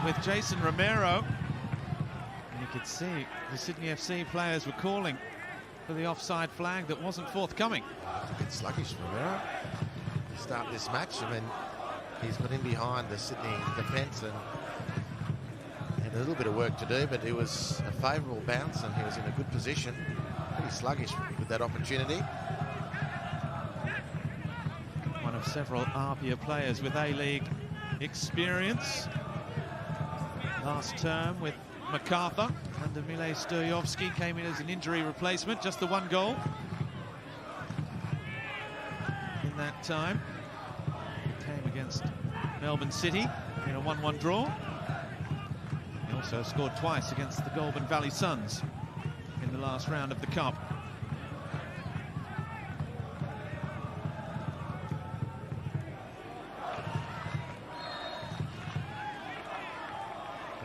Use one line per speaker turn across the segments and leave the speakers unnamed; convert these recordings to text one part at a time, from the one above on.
with Jason Romero. And you could see the Sydney FC players were calling for the offside flag that wasn't forthcoming.
A bit sluggish, Romero, to start this match. I mean, he's got in behind the Sydney defence and had a little bit of work to do, but it was a favourable bounce and he was in a good position. Pretty sluggish with that opportunity.
One of several APIA players with A-League experience. Last term with MacArthur under Mile Sturjovski, came in as an injury replacement, just the one goal in that time. Came against Melbourne City in a 1-1 draw. He also scored twice against the Goulburn Valley Suns in the last round of the Cup.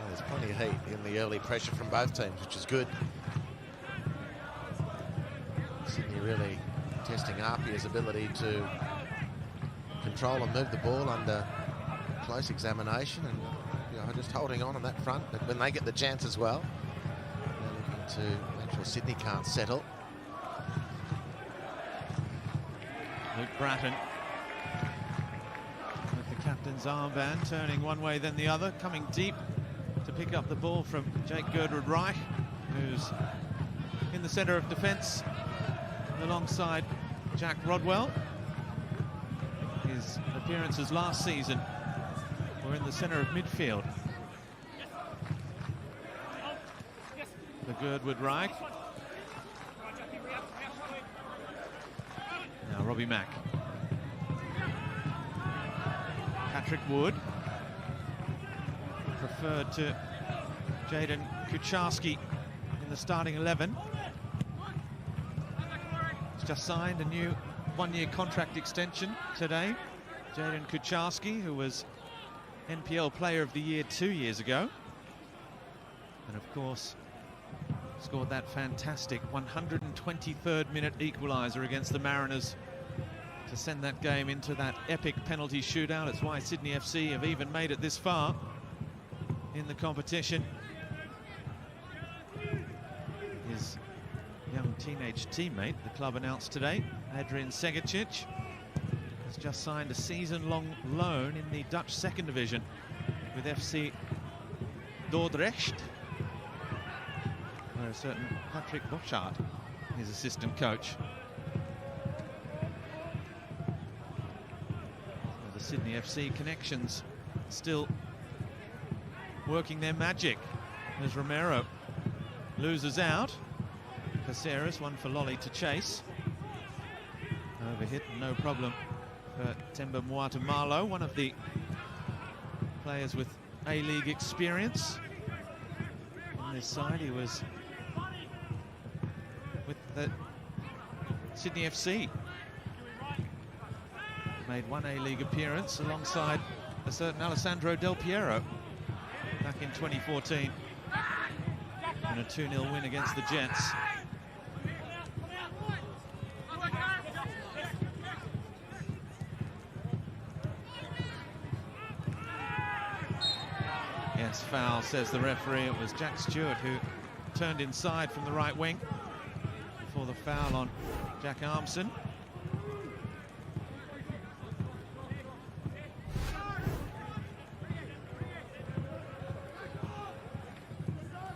There's plenty of heat in the early pressure from both teams, which is good. Sydney really testing APIA's ability to control and move the ball under close examination, and just holding on that front. But when they get the chance as well, they're looking to make sure Sydney can't settle.
Luke Bratton with the captain's armband, turning one way then the other, coming deep to pick up the ball from Jake Girdwood-Reich, who's in the centre of defence alongside Jack Rodwell. His appearances last season were in the centre of midfield. The Girdwood-Reich. Now Robbie Mack. Patrick Wood. Preferred to Jaden Kucharski in the starting 11. He's just signed a new one-year contract extension today. Jaden Kucharski, who was NPL Player of the Year 2 years ago. And of course, scored that fantastic 123rd minute equaliser against the Mariners to send that game into that epic penalty shootout. It's why Sydney FC have even made it this far in the competition. His young teenage teammate, the club announced today, Adrian Segicic, has just signed a season-long loan in the Dutch second division with FC Dordrecht, where a certain Patrick Boschart is assistant coach. So the Sydney FC connections still working their magic as Romero loses out. Caceres, one for Lolly to chase. Overhit, no problem for Temba Muatamalo, one of the players with A-League experience. On this side, he was with the Sydney FC. Made one A-League appearance alongside a certain Alessandro Del Piero back in 2014 in a 2-0 win against the Jets. Yes, foul, says the referee. It was Jack Stewart who turned inside from the right wing before the foul on Jack Armson.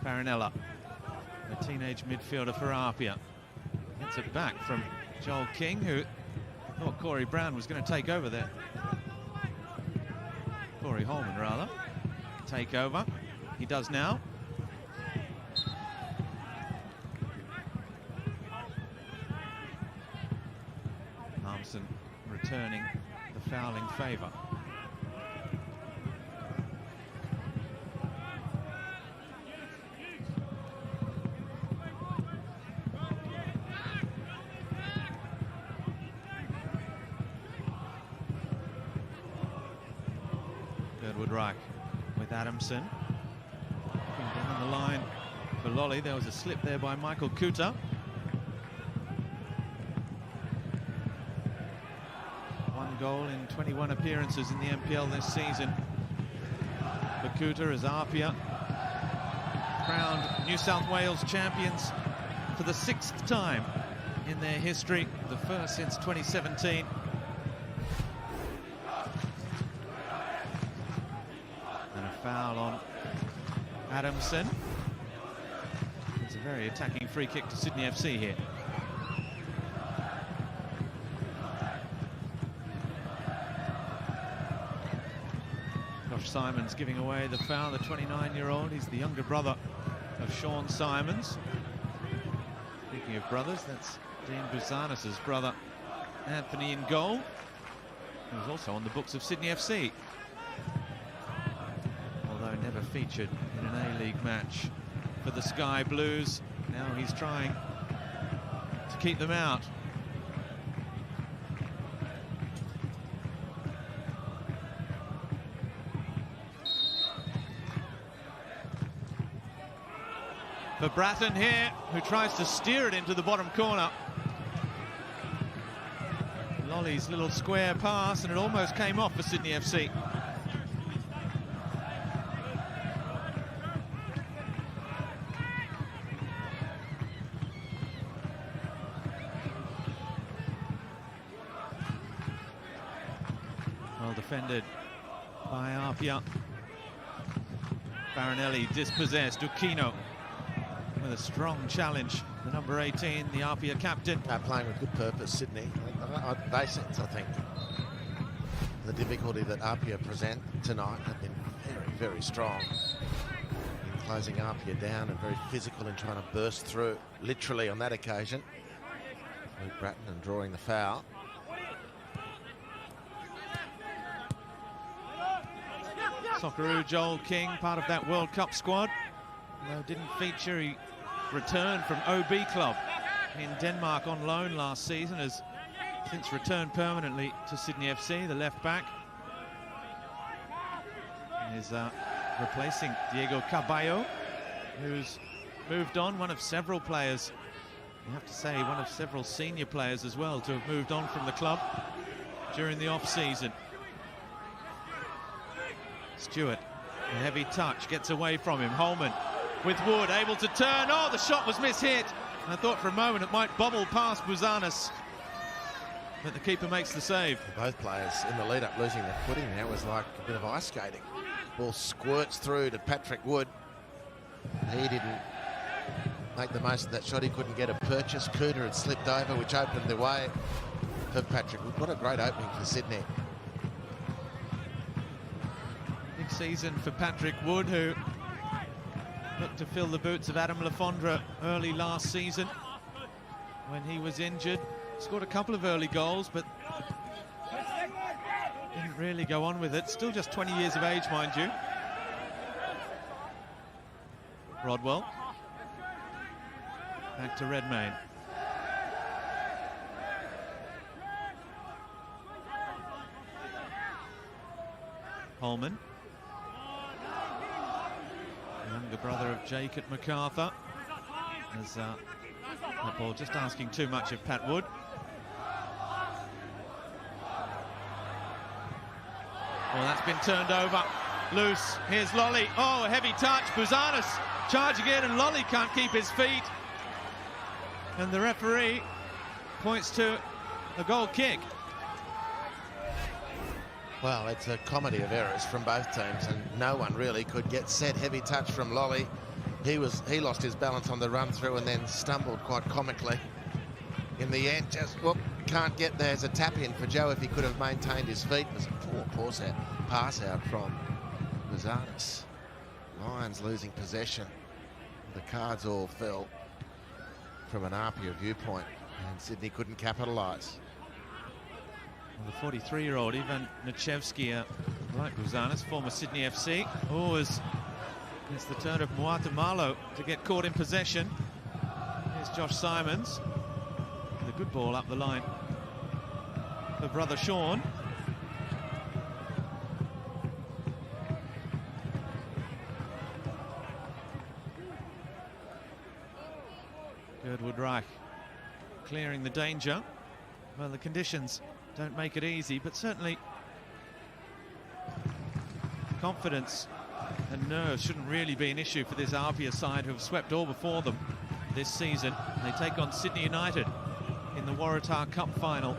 Farinella, the teenage midfielder for APIA, gets it back from Joel King, who thought Corey Brown was going to take over there. Corey Holman, rather. Take over. He does now. Armson returning the fouling favour. Girdwood-Reich with Adamson. Looking down the line for Lolly. There was a slip there by Michael Kuta. One goal in 21 appearances in the NPL this season for Kuta as APIA crowned New South Wales champions for the 6th time in their history, the first since 2017. And a foul on Adamson. It's a very attacking free kick to Sydney FC here. Josh Simons giving away the foul, the 29-year-old. He's the younger brother of Sean Simons. Speaking of brothers, that's Dean Buzanis' brother, Anthony, in goal. He was also on the books of Sydney FC, although never featured in an A-League match for the Sky Blues. Now he's trying to keep them out. For Bratton here, who tries to steer it into the bottom corner. Lolly's little square pass, and it almost came off for Sydney FC. Well defended by APIA. Baronelli dispossessed. Duquino with a strong challenge. The number 18, the APIA captain.
Playing with good purpose, Sydney. They sense, I think, the difficulty that APIA present tonight. Have been very, very strong in closing APIA down and very physical in trying to burst through, literally on that occasion. Luke Bratton and drawing the foul.
Socceroo Joel King, part of that World Cup squad. Although didn't feature, he returned from OB Club in Denmark on loan last season, has since returned permanently to Sydney FC. The left back is replacing Diego Caballo, who's moved on, one of several players, you have to say, one of several senior players as well to have moved on from the club during the off-season. Stewart, a heavy touch, gets away from him. Holman with Wood, able to turn. Oh, the shot was mishit. I thought for a moment it might bobble past Buzanis, but the keeper makes the save.
Both players in the lead-up losing their footing there. Was like a bit of ice skating. Ball squirts through to Patrick Wood. He didn't make the most of that shot. He couldn't get a purchase. Kuta had slipped over, which opened the way for Patrick Wood. What a great opening for Sydney.
Big season for Patrick Wood, who looked to fill the boots of Adam Lafondra early last season when he was injured. Scored a couple of early goals, but didn't really go on with it. Still just 20 years of age, mind you. Rodwell. Back to Redmayne. Holman. Younger brother of Jacob MacArthur. As that ball just asking too much of Pat Wood. Well, that's been turned over. Loose. Here's Lolly. Oh, a heavy touch. Buzanis charging in, and Lolly can't keep his feet. And the referee points to a goal kick.
Well, it's a comedy of errors from both teams, and no one really could get set. Heavy touch from Lolly. He lost his balance on the run through and then stumbled quite comically. In the end, just can't get there. As a tap in for Joe if he could have maintained his feet. It was a poor pass out from Buzanis. Lions losing possession. The cards all fell from an APIA viewpoint, and Sydney couldn't capitalise.
Well, the 43-year-old Ivan Nichevsky, like Buzanis, former Sydney FC. Oh, it's the turn of Moata Malo to get caught in possession. Here's Josh Simons with a good ball up the line for brother Sean. Girdwood Reich clearing the danger. Well, the conditions don't make it easy, but certainly confidence And nerves shouldn't really be an issue for this APIA side who have swept all before them this season. They take on Sydney United in the Waratah Cup final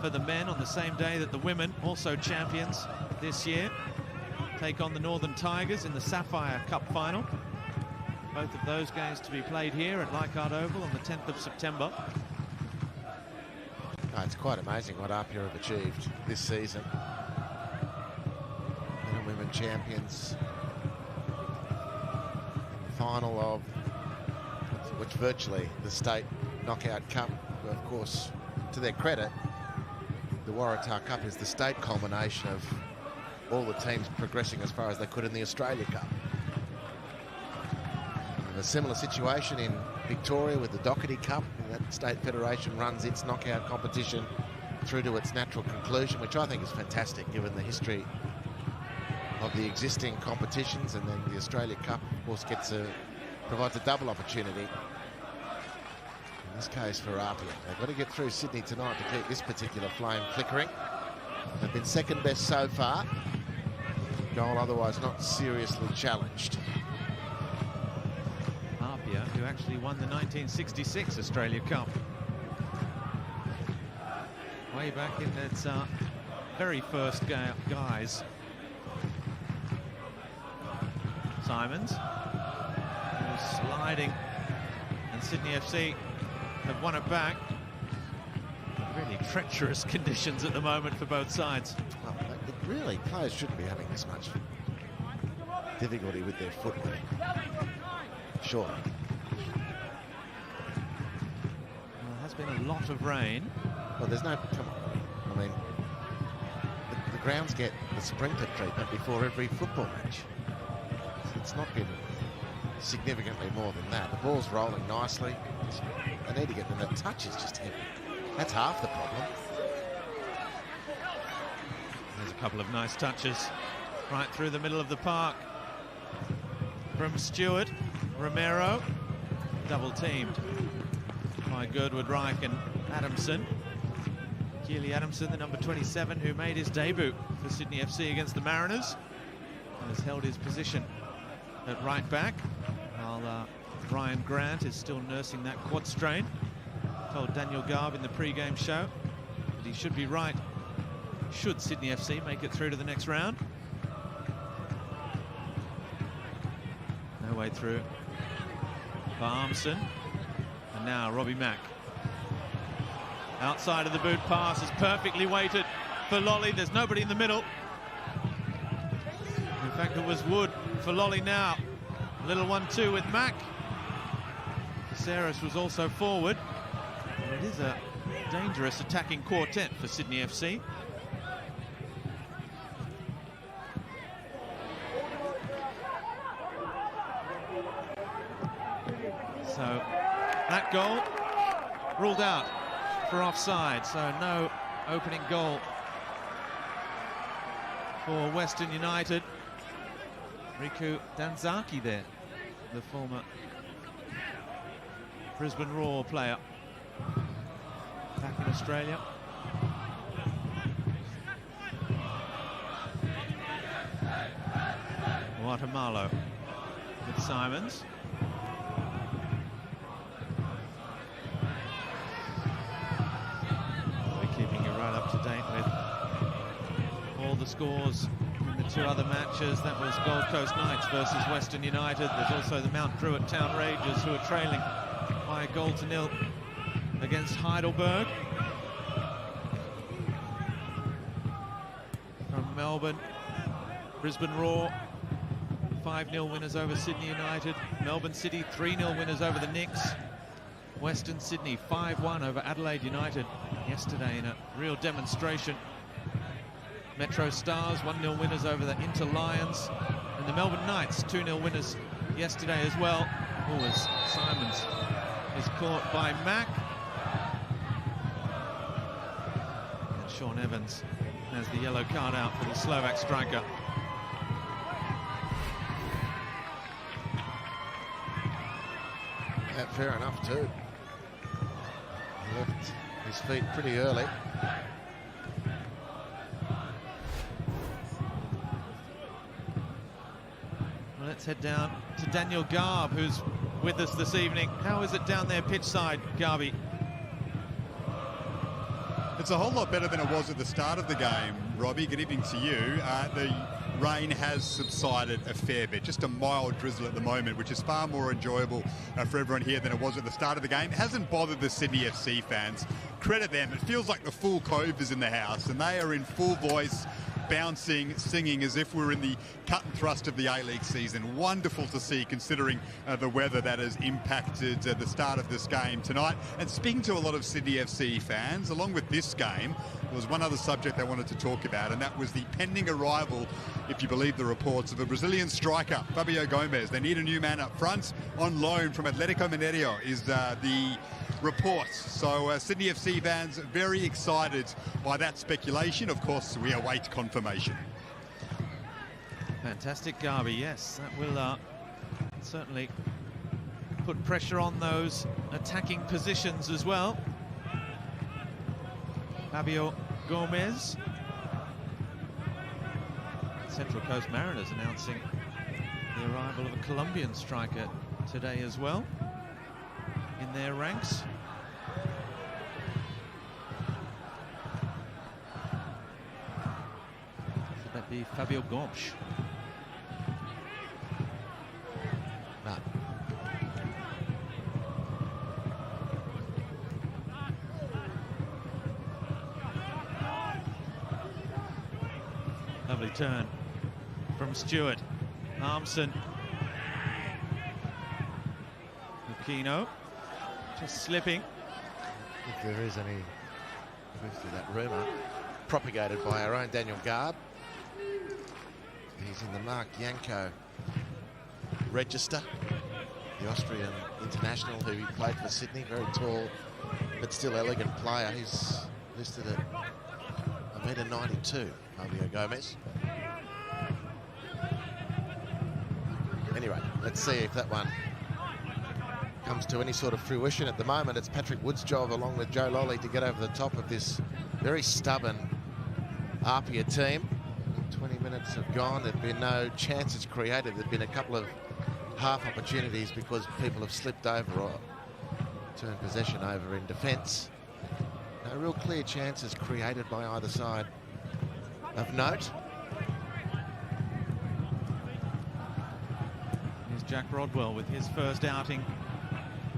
for the men on the same day that the women, also champions this year, take on the Northern Tigers in the Sapphire Cup final. Both of those games to be played here at Leichhardt Oval on the 10th of September.
Oh, it's quite amazing what APIA have achieved this season. Men and women champions. Final of which virtually the state knockout cup. Of course, to their credit, the Waratah Cup is the state culmination of all the teams progressing as far as they could in the Australia Cup. And a similar situation in Victoria with the Doherty Cup. That state federation runs its knockout competition through to its natural conclusion, which I think is fantastic given the history of the existing competitions, and then the Australia Cup, of course, provides a double opportunity. In this case for APIA, they've got to get through Sydney tonight to keep this particular flame flickering. They've been second best so far. Goal otherwise not seriously challenged.
APIA, who actually won the 1966 Australia Cup way back in its very first guise. Simons, who was sliding, and Sydney FC have won it back. Really treacherous conditions at the moment for both sides.
Well, really, players shouldn't be having this much difficulty with their footwork. Sure.
Well, there has been a lot of rain.
Well, there's no... Come on. I mean, the grounds get the sprinkler treatment before every football match. It's not been significantly more than that. The ball's rolling nicely. They need to get them. That touch is just heavy. That's half the problem.
There's a couple of nice touches right through the middle of the park from Stewart. Romero, double teamed by Girdwood Reich and Adamson. Keely Adamson, the number 27, who made his debut for Sydney FC against the Mariners, and has held his position at right back, while Ryan Grant is still nursing that quad strain. Told Daniel Garb in the pre-game show that he should be right should Sydney FC make it through to the next round. No way through for Armson, and now Robbie Mack. Outside of the boot pass is perfectly weighted for Lolly. There's nobody in the middle. In fact, it was Wood for Lolly now. A little 1-2 with Mack. Caceres was also forward. And it is a dangerous attacking quartet for Sydney FC. So that goal ruled out for offside, so no opening goal for Western United. Riku Danzaki there, the former Brisbane Roar player, back in Australia. Guatemala with Simons. Keeping you right up to date with all the scores in the two other matches. That was Gold Coast Knights versus Western United. There's also the Mount Druitt Town Rangers, who are trailing by 1-0 against Heidelberg. From Melbourne, Brisbane Roar 5-0 winners over Sydney United. Melbourne City 3-0 winners over the Knicks. Western Sydney 5-1 over Adelaide United yesterday in a real demonstration. Metro Stars 1-0 winners over the Inter Lions, and the Melbourne Knights 2-0 winners yesterday as well. Oh, as Simons is caught by Mack, and Sean Evans has the yellow card out for the Slovak striker.
Yeah, fair enough too. He left his feet pretty early.
Let's head down to Daniel Garb, who's with us this evening. How is it down there pitch side, Garby?
It's a whole lot better than it was at the start of the game, Robbie. Good evening to you. The rain has subsided a fair bit, just a mild drizzle at the moment, which is far more enjoyable for everyone here than it was at the start of the game. It hasn't bothered the Sydney FC fans. Credit them. It feels like the full Cove is in the house, and they are in full voice, bouncing, singing as if we're in the cut and thrust of the A-League season. Wonderful to see, considering the weather that has impacted the start of this game tonight. And speaking to a lot of Sydney FC fans, along with this game, there was one other subject they wanted to talk about, and that was the pending arrival, if you believe the reports, of a Brazilian striker, Fabio Gomes. They need a new man up front on loan from Atletico Mineiro is the reports. So Sydney FC fans very excited by that speculation. Of course, we await confirmation.
Fantastic, Garby. Yes, that will certainly put pressure on those attacking positions as well. Fabio Gomes. Central Coast Mariners announcing the arrival of a Colombian striker today as well in their ranks. Should that be Fabio Gomes?
No.
Lovely turn from Stewart. Armson. Aquino just slipping.
If there is any truth to that rumour, propagated by our own Daniel Garb. He's in the Mark Yanko register. The Austrian international who he played for Sydney, very tall but still elegant player. He's listed at 1.92 m, Fabio Gomes. Anyway, let's see if that one comes to any sort of fruition. At the moment, it's Patrick Wood's job, along with Joe Lolly, to get over the top of this very stubborn APIA team. 20 minutes have gone. There have been no chances created. There have been a couple of half opportunities because people have slipped over or turned possession over in defence. No real clear chances created by either side of note.
Here's Jack Rodwell with his first outing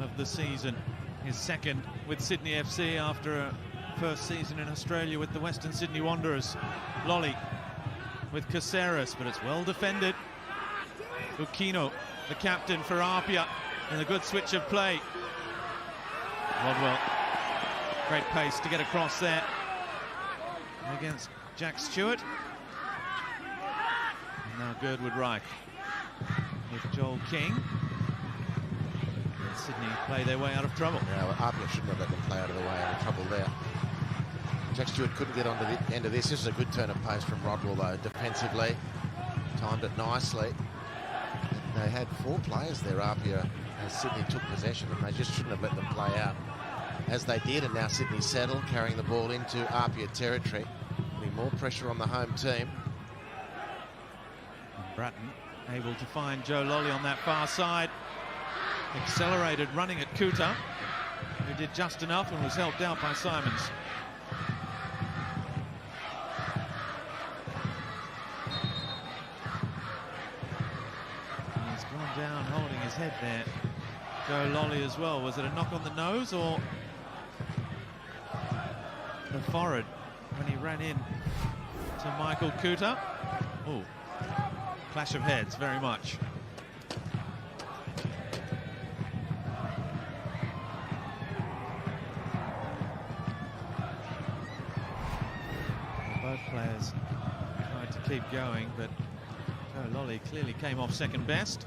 of the season, his second with Sydney FC after a first season in Australia with the Western Sydney Wanderers. Lolly with Caceres, but it's well defended. Aquino, the captain for APIA, and a good switch of play. Rodwell, great pace to get across there against Jack Stewart. And now Girdwood Reich with Joel King. And Sydney play their way out of trouble.
Yeah, well, APIA shouldn't have let them play out of the way, out of trouble there. Jack Stewart couldn't get onto the end of this. This is a good turn of pace from Rodwell, though, defensively. Timed it nicely. And they had 4 players there, APIA, as Sydney took possession, and they just shouldn't have let them play out as they did. And now Sydney settle, carrying the ball into APIA territory, putting more pressure on the home team.
And Bratton able to find Joe Lolly on that far side. Accelerated running at Kuta, who did just enough and was helped out by Simons. He's gone down holding his head there. Joe Lolly as well. Was it a knock on the nose or the forehead when he ran in to Michael Kuta? Oh, clash of heads, very much. Both players tried to keep going, but Joe Lolly clearly came off second best.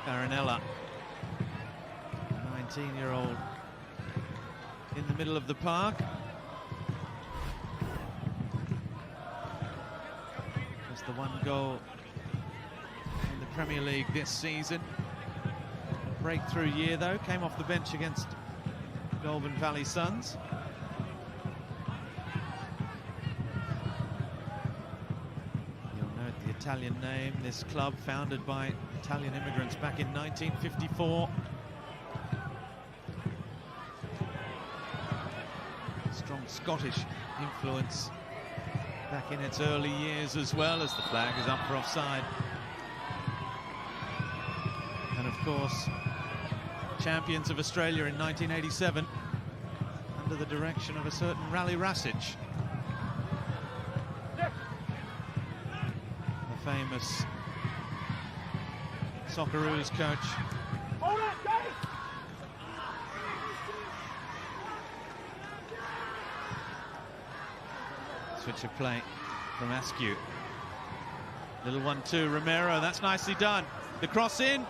Farinella, 19-year-old, in the middle of the park. Just the one goal in the Premier League this season. Breakthrough year though, came off the bench against Goulburn Valley Suns. You'll note the Italian name, this club founded by Italian immigrants back in 1954. Strong Scottish influence back in its early years as well, as the flag is up for offside. And of course, champions of Australia in 1987 under the direction of a certain Rally Rasic, the famous Socceroos coach. Switch of play from Askew. Little 1-2, Romero, that's nicely done. The cross in,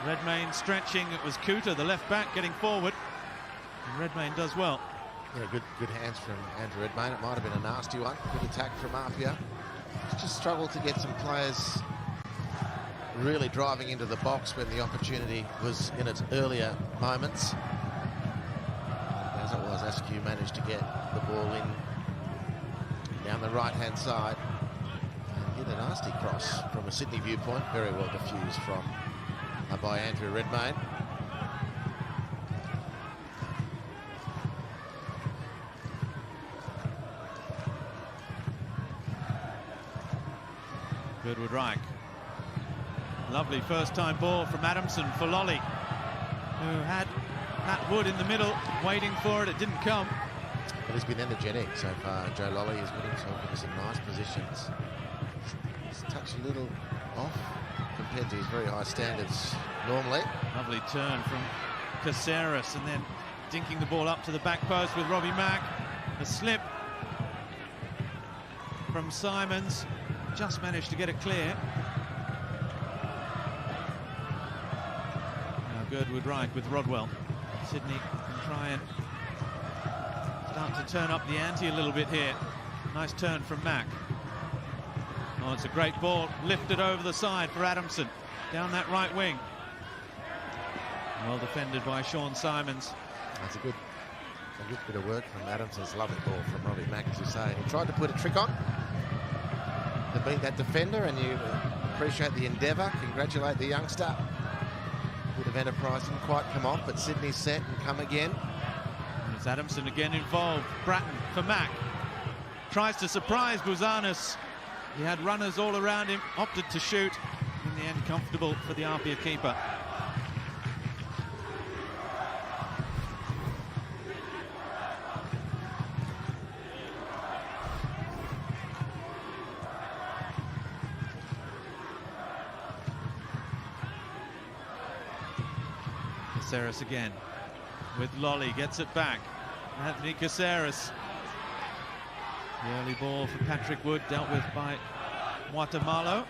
Redmayne stretching, it was Cooter, the left back, getting forward. And Redmayne does well.
Yeah, good hands from Andrew Redmayne. It might have been a nasty one. Good attack from APIA. Just struggled to get some players really driving into the box when the opportunity was in its earlier moments. As it was, Askew managed to get the ball in down the right-hand side and hit a nasty cross from a Sydney viewpoint. Very well diffused from by Andrew Redmayne.
Goodwood Reich. Lovely first-time ball from Adamson for Lolly, who had Pat Wood in the middle, waiting for it. It didn't come.
But he's been energetic so far. Joe Lolly has put himself into some nice positions. He's touched a little off compared to his very high standards normally.
Lovely turn from Caceres, and then dinking the ball up to the back post with Robbie Mack. A slip from Simons, just managed to get it clear. Now Goodwood Reich with Rodwell. Sydney can try and start to turn up the ante a little bit here. Nice turn from Mack. Oh, it's a great ball, lifted over the side for Adamson, down that right wing. Well defended by Sean Simons.
That's a good bit of work from Adamson's. Lovely ball from Robbie Mack, as you say. He tried to put a trick on to beat that defender, and you appreciate the endeavour, congratulate the youngster. Bit of enterprise didn't quite come off, but Sydney set and come again.
And it's Adamson again involved. Bratton for Mack. Tries to surprise Bouzanis. He had runners all around him, opted to shoot. In the end, comfortable for the APIA keeper. Caceres again with Lolly, gets it back. Anthony Caceres. The early ball for Patrick Wood, dealt with by Guatemala.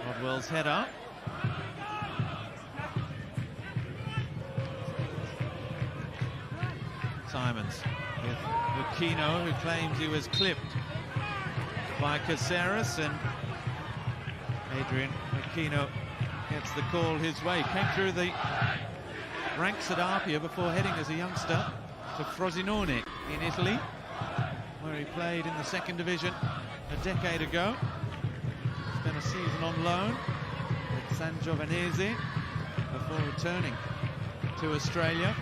Rodwell's header. Simons with Aquino, who claims he was clipped by Caceres, and Adrian Aquino gets the call his way. Came through the ranks at APIA before heading as a youngster to Frosinone in Italy, where he played in the second division a decade ago. Spent a season on loan with San Giovanese before returning to Australia.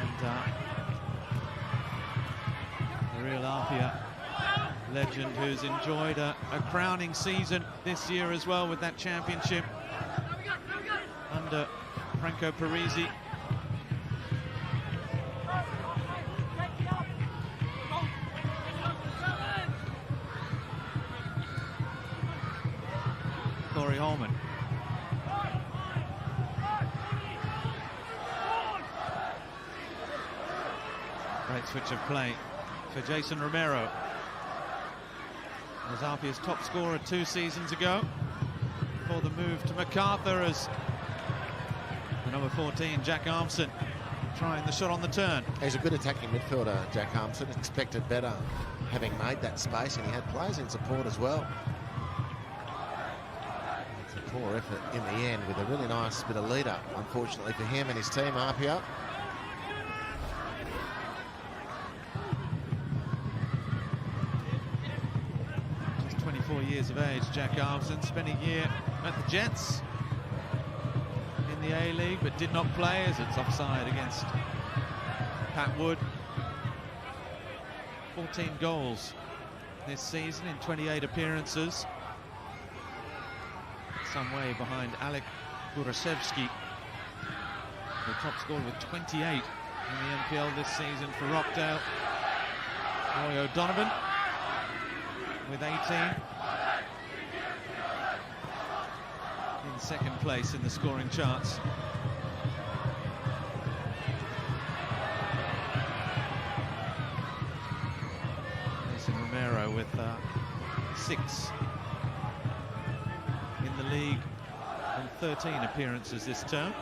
And the real APIA legend, who's enjoyed a crowning season this year as well with that championship under Franco Parisi. Corey Holman. Great switch of play for Jason Romero. Was APIA's top scorer 2 seasons ago, before the move to MacArthur, as the number 14, Jack Armson, trying the shot on the turn.
He's a good attacking midfielder, Jack Armson. Expected better having made that space, and he had players in support as well. It's a poor effort in the end with a really nice bit of lead up, unfortunately for him and his team, APIA.
Just 24 years of age, Jack Armson spent a year at the Jets in the A-League, but did not play as it's offside against Pat Wood. 14 goals this season in 28 appearances. Some way behind Alek Burasevsky, the top scorer with 28 in the NPL this season for Rockdale. Roy O'Donovan with 18. In second place in the scoring charts. Romero with 6 in the league and 13 appearances this term.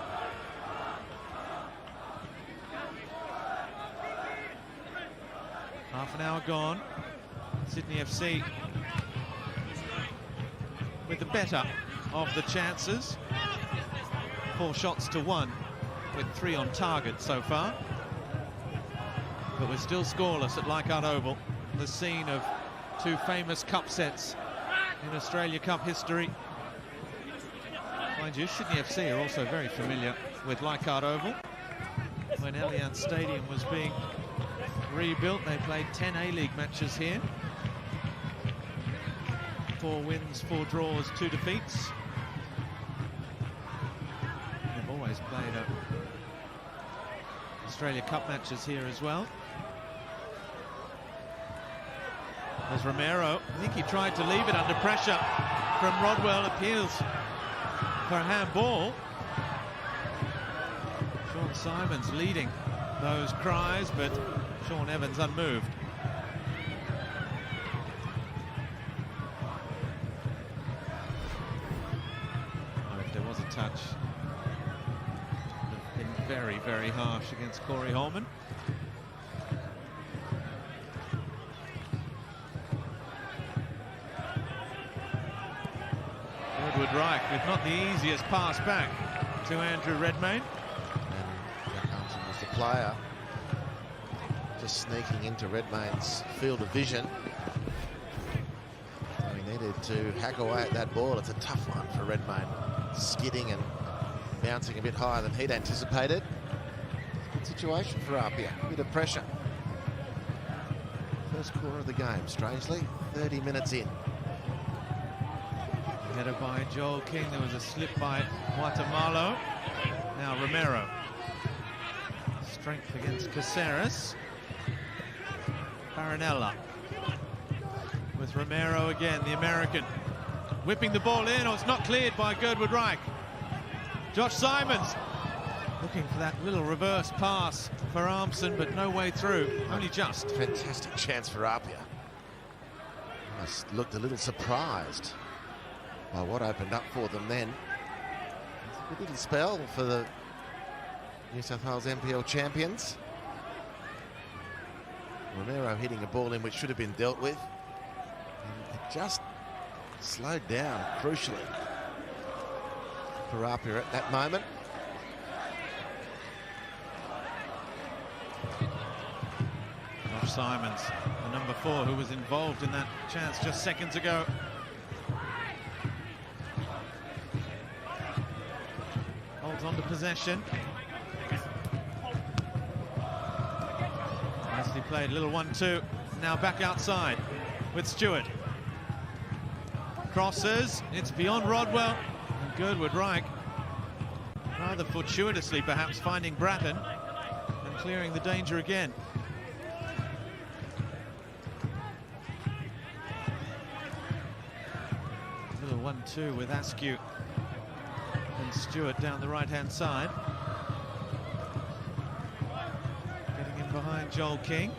Half an hour gone. Sydney FC with the better of the chances. 4 shots to 1 with 3 on target so far. But we're still scoreless at Leichhardt Oval, the scene of 2 famous cup sets in Australia Cup history. Mind you, Sydney FC are also very familiar with Leichhardt Oval. When Allianz Stadium was being rebuilt, they played 10 A-League matches here. 4 wins, 4 draws, 2 defeats. They've always played Australia Cup matches here as well. There's Romero. I think he tried to leave it under pressure from Rodwell. Appeals for a handball. Sean Simons leading those cries, but Sean Evans unmoved. Oh, if there was a touch, it would have been very, very harsh against Corey Holman. Reich with not the easiest pass back to Andrew Redmayne.
And Jack Armson was the player just sneaking into Redmayne's field of vision. So he needed to hack away at that ball. It's a tough one for Redmayne, skidding and bouncing a bit higher than he'd anticipated. Good situation for APIA, a bit of pressure. First quarter of the game, strangely, 30 minutes in.
Headed by Joel King, there was a slip by Guatemala. Now Romero. Strength against Caceres. Farinella with Romero again, the American. Whipping the ball in, oh, it's not cleared by Girdwood Reich. Josh Simons looking for that little reverse pass for Armson, but no way through, only just.
Fantastic chance for APIA. Almost looked a little surprised by what opened up for them then. It's a good little spell for the New South Wales NPL champions. Romero hitting a ball in which should have been dealt with. And it just slowed down, crucially, for APIA at that moment.
Josh Simons, the number 4 who was involved in that chance just seconds ago. Holds on to possession. Nicely played, little 1-2. Now back outside with Stewart. Crosses, it's beyond Rodwell. And Girdwood Reich, rather fortuitously perhaps, finding Bratton and clearing the danger again. Little 1-2 with Askew and Stewart down the right-hand side. Getting in behind Joel King.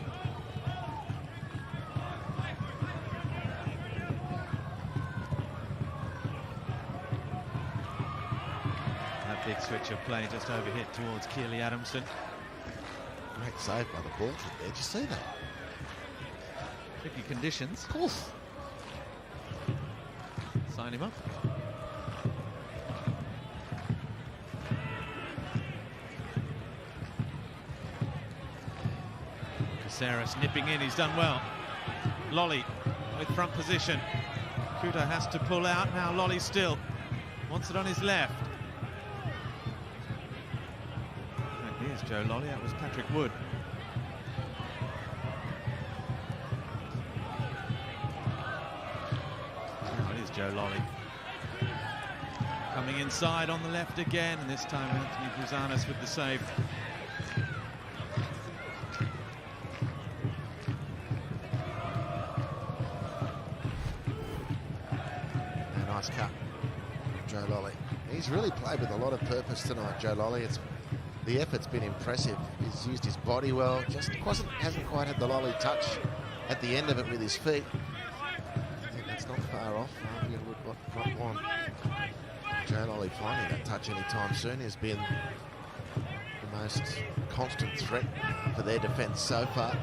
That big switch of play just overhit towards Keely Adamson.
Great save by the ball there. Did you see that?
Big tricky conditions.
Oof.
Sign him up. Caceres nipping in, he's done well. Lolly with front position. Kuta has to pull out, now Lolly still. Wants it on his left. And here's Joe Lolly, that was Patrick Wood. Now it is Joe Lolly. Coming inside on the left again, and this time Anthony Buzanis with the save.
Nice cut, Joe Lolly. He's really played with a lot of purpose tonight, Joe Lolly. The effort's been impressive. He's used his body well, just hasn't quite had the Lolly touch at the end of it with his feet. I think that's not far off. You would not want Joe Lolly finding that touch anytime soon. He's been the most constant threat for their defence so far.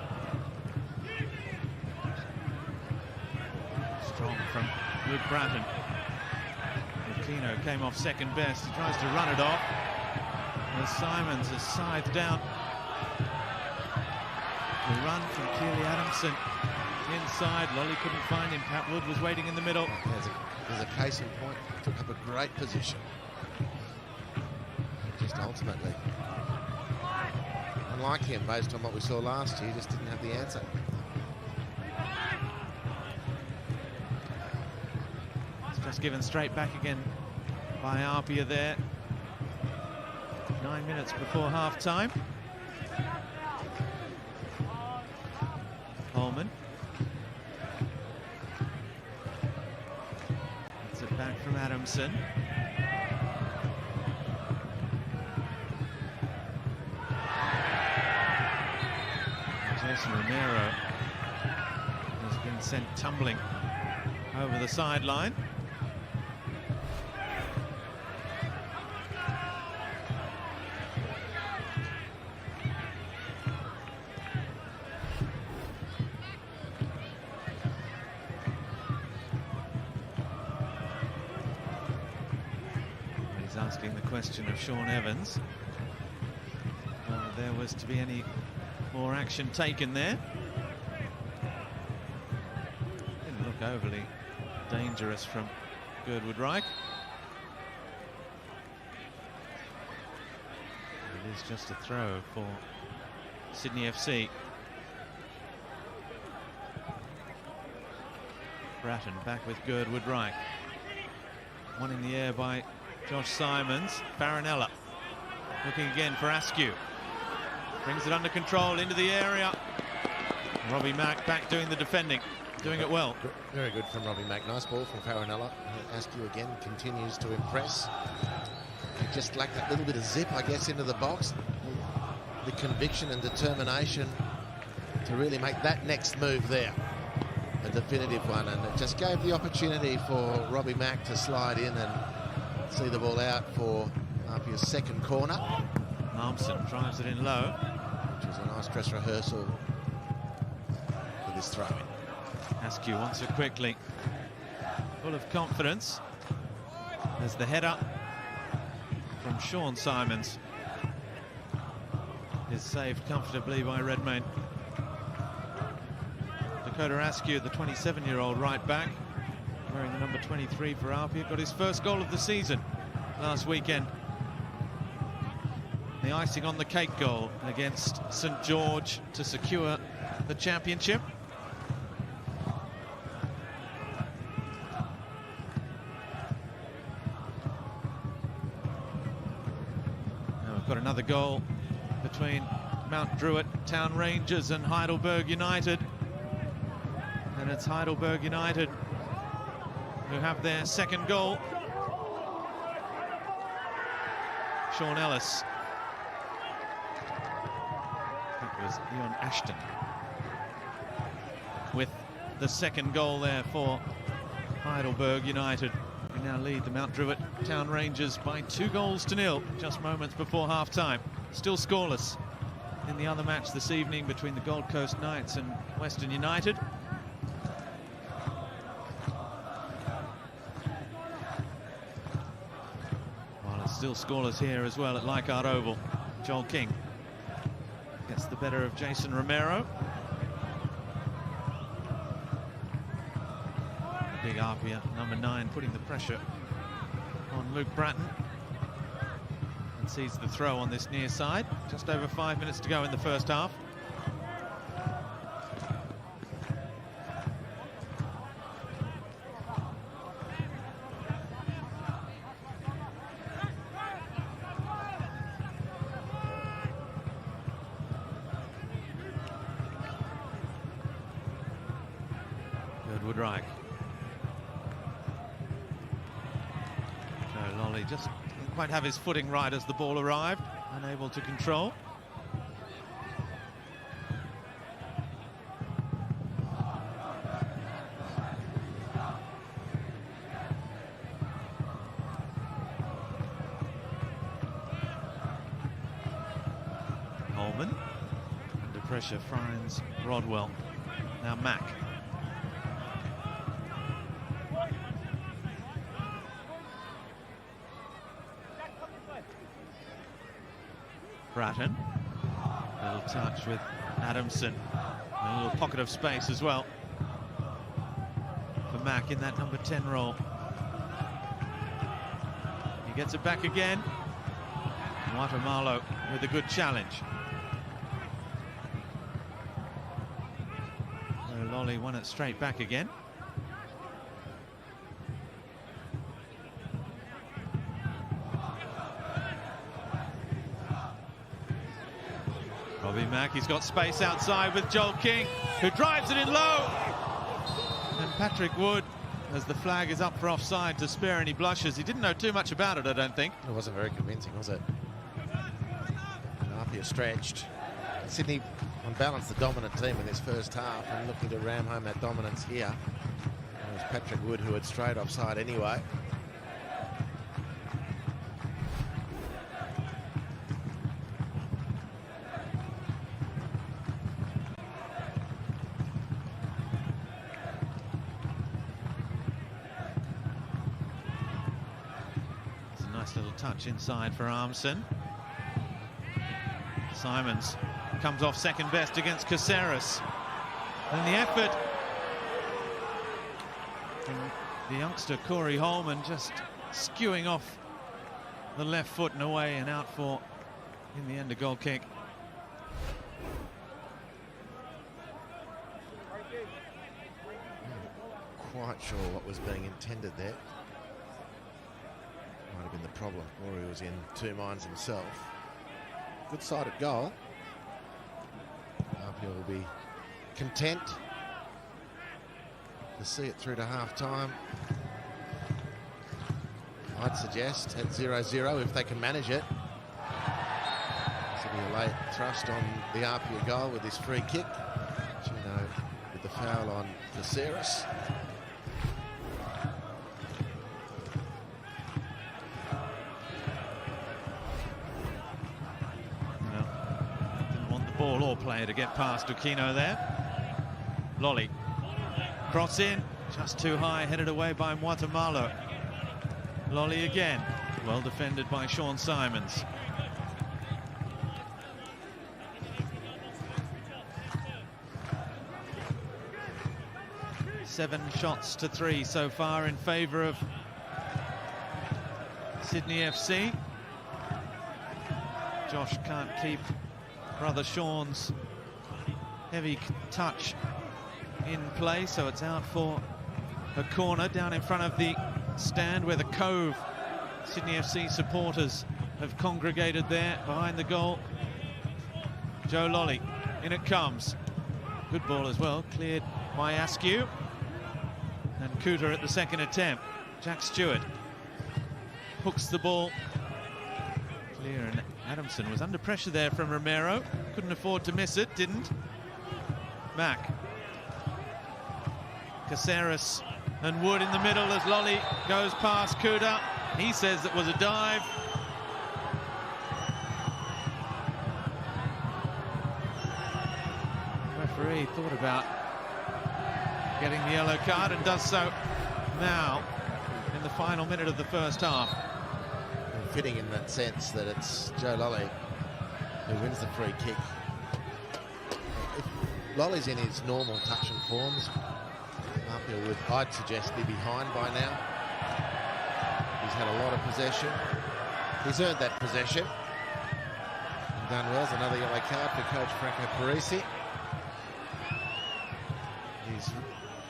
Strong from Luke Bratton. Keno came off second best. He tries to run it off. As Simons is scythed down. The run from Keely Adamson inside. Lolly couldn't find him. Pat Wood was waiting in the middle.
There's a case in point. Took up a great position. Just ultimately, unlike him, based on what we saw last year, just didn't have the answer.
Just given straight back again by APIA there. 9 minutes before half-time. Holman. It's it back from Adamson. Jason Romero has been sent tumbling over the sideline. Asking the question of Sean Evans. There was to be any more action taken there. Didn't look overly dangerous from Girdwood Reich. It is just a throw for Sydney FC. Bratton back with Girdwood Reich. One in the air by Josh Simons. Farinella looking again for Askew. Brings it under control into the area. Robbie Mack back doing the defending, doing it well.
Very good from Robbie Mack. Nice ball from Farinella. Askew again continues to impress. Just lacked that little bit of zip, I guess, into the box. The conviction and determination to really make that next move there a definitive one, and it just gave the opportunity for Robbie Mack to slide in and see the ball out for APIA's second corner.
Armson drives it in low.
Which was a nice dress rehearsal for this throw.
Askew wants it quickly. Full of confidence. There's the header from Sean Simons. Is saved comfortably by Redmayne. Dakota Askew, the 27-year-old right back, wearing the number 23 for APIA, got his first goal of the season last weekend. The icing on the cake goal against St George to secure the championship. Now we've got another goal between Mount Druitt Town Rangers and Heidelberg United. And it's Heidelberg United who have their second goal. Sean Ellis. That was Ian Ashton with the second goal there for Heidelberg United. We now lead the Mount Druitt Town Rangers by 2-0 just moments before half-time. Still scoreless in the other match this evening between the Gold Coast Knights and Western United. Still scoreless here as well at Leichhardt Oval. Joel King gets the better of Jason Romero. Big APIA, number 9, putting the pressure on Luke Bratton. And sees the throw on this near side. Just over 5 minutes to go in the first half. Woodreich. So Lolly just didn't quite have his footing right as the ball arrived, unable to control. Holman under pressure finds Rodwell. Now Mack. Bratton, a little touch with Adamson, a little pocket of space as well for Mack in that number 10 role. He gets it back again. Guatemala with a good challenge. So Lolly won it straight back again. Robbie Mack, he's got space outside with Joel King, who drives it in low. And Patrick Wood, as the flag is up for offside, to spare any blushes. He didn't know too much about it, I don't think.
It wasn't very convincing, was it? APIA stretched. Sydney, on balance, the dominant team in this first half, and looking to ram home that dominance here. It was Patrick Wood who had strayed offside anyway.
Nice little touch inside for Armson. Simons comes off second best against Caceres. And the effort from the youngster Corey Holman just skewing off the left foot and away and out for, in the end, a goal kick.
Quite sure what was being intended there. Might have been the problem. Rory was in two minds himself. Good sided goal. APIA will be content to see it through to half time. I'd suggest at 0-0 if they can manage it. This will be a late thrust on the APIA goal with this free kick. Chino with the foul on Caceres.
Ball or player to get past Aquino there. Lolly. Cross in, just too high, headed away by Guatemala. Lolly again, well defended by Sean Simons. Seven shots to 3 so far in favour of Sydney FC. Josh can't keep brother Sean's heavy touch in play, so it's out for a corner down in front of the stand where the Cove Sydney FC supporters have congregated there behind the goal. Joe Lolly, in it comes. Good ball as well, cleared by Askew. And Cooter at the second attempt. Jack Stewart hooks the ball clear, and Adamson was under pressure there from Romero. Couldn't afford to miss it, didn't. Mack. Caceres and Wood in the middle as Lolly goes past Cooter. He says it was a dive. Referee thought about getting the yellow card and does so now in the final minute of the first half.
fitting in that sense that it's Joe Lolly who wins the free kick. If Lolly's in his normal touch and forms, APIA would, I'd suggest, be behind by now. He's had a lot of possession. He's earned that possession. And done well. It's another yellow card for coach Franco Parisi.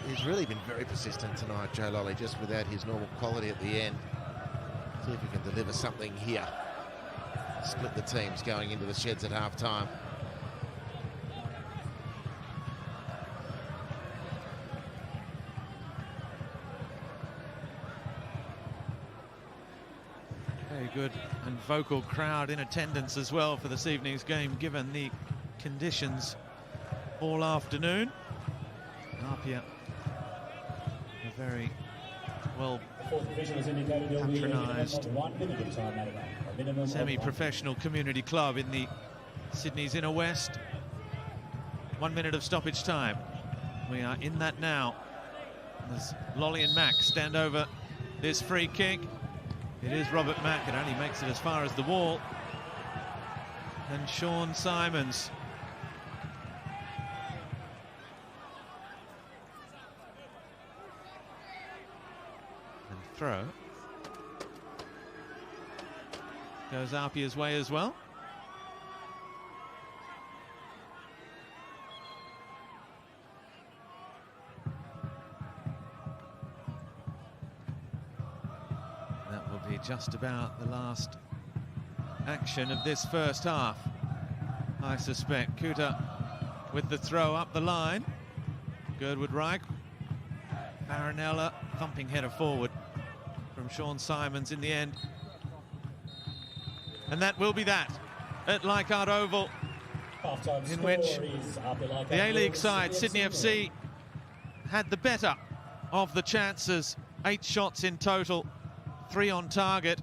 He's really been very persistent tonight, Joe Lolly, just without his normal quality at the end. See if he can deliver something here. Split the teams going into the sheds at half-time.
Very good and vocal crowd in attendance as well for this evening's game, given the conditions all afternoon. APIA, a very well patronised semi-professional community club in the Sydney's inner west. 1 minute of stoppage time. We are in that now. As Lolly and Mack stand over this free kick. It is Robert Mack, it only makes it as far as the wall. And Sean Simons. And throw. Goes APIA's way as well. That will be just about the last action of this first half, I suspect. Kuta with the throw up the line. Girdwood Reich. Baronella thumping header forward from Sean Simons in the end. And that will be that at Leichhardt Oval, in which the A-League side, Sydney FC, had the better of the chances. 8 shots in total, 3 on target,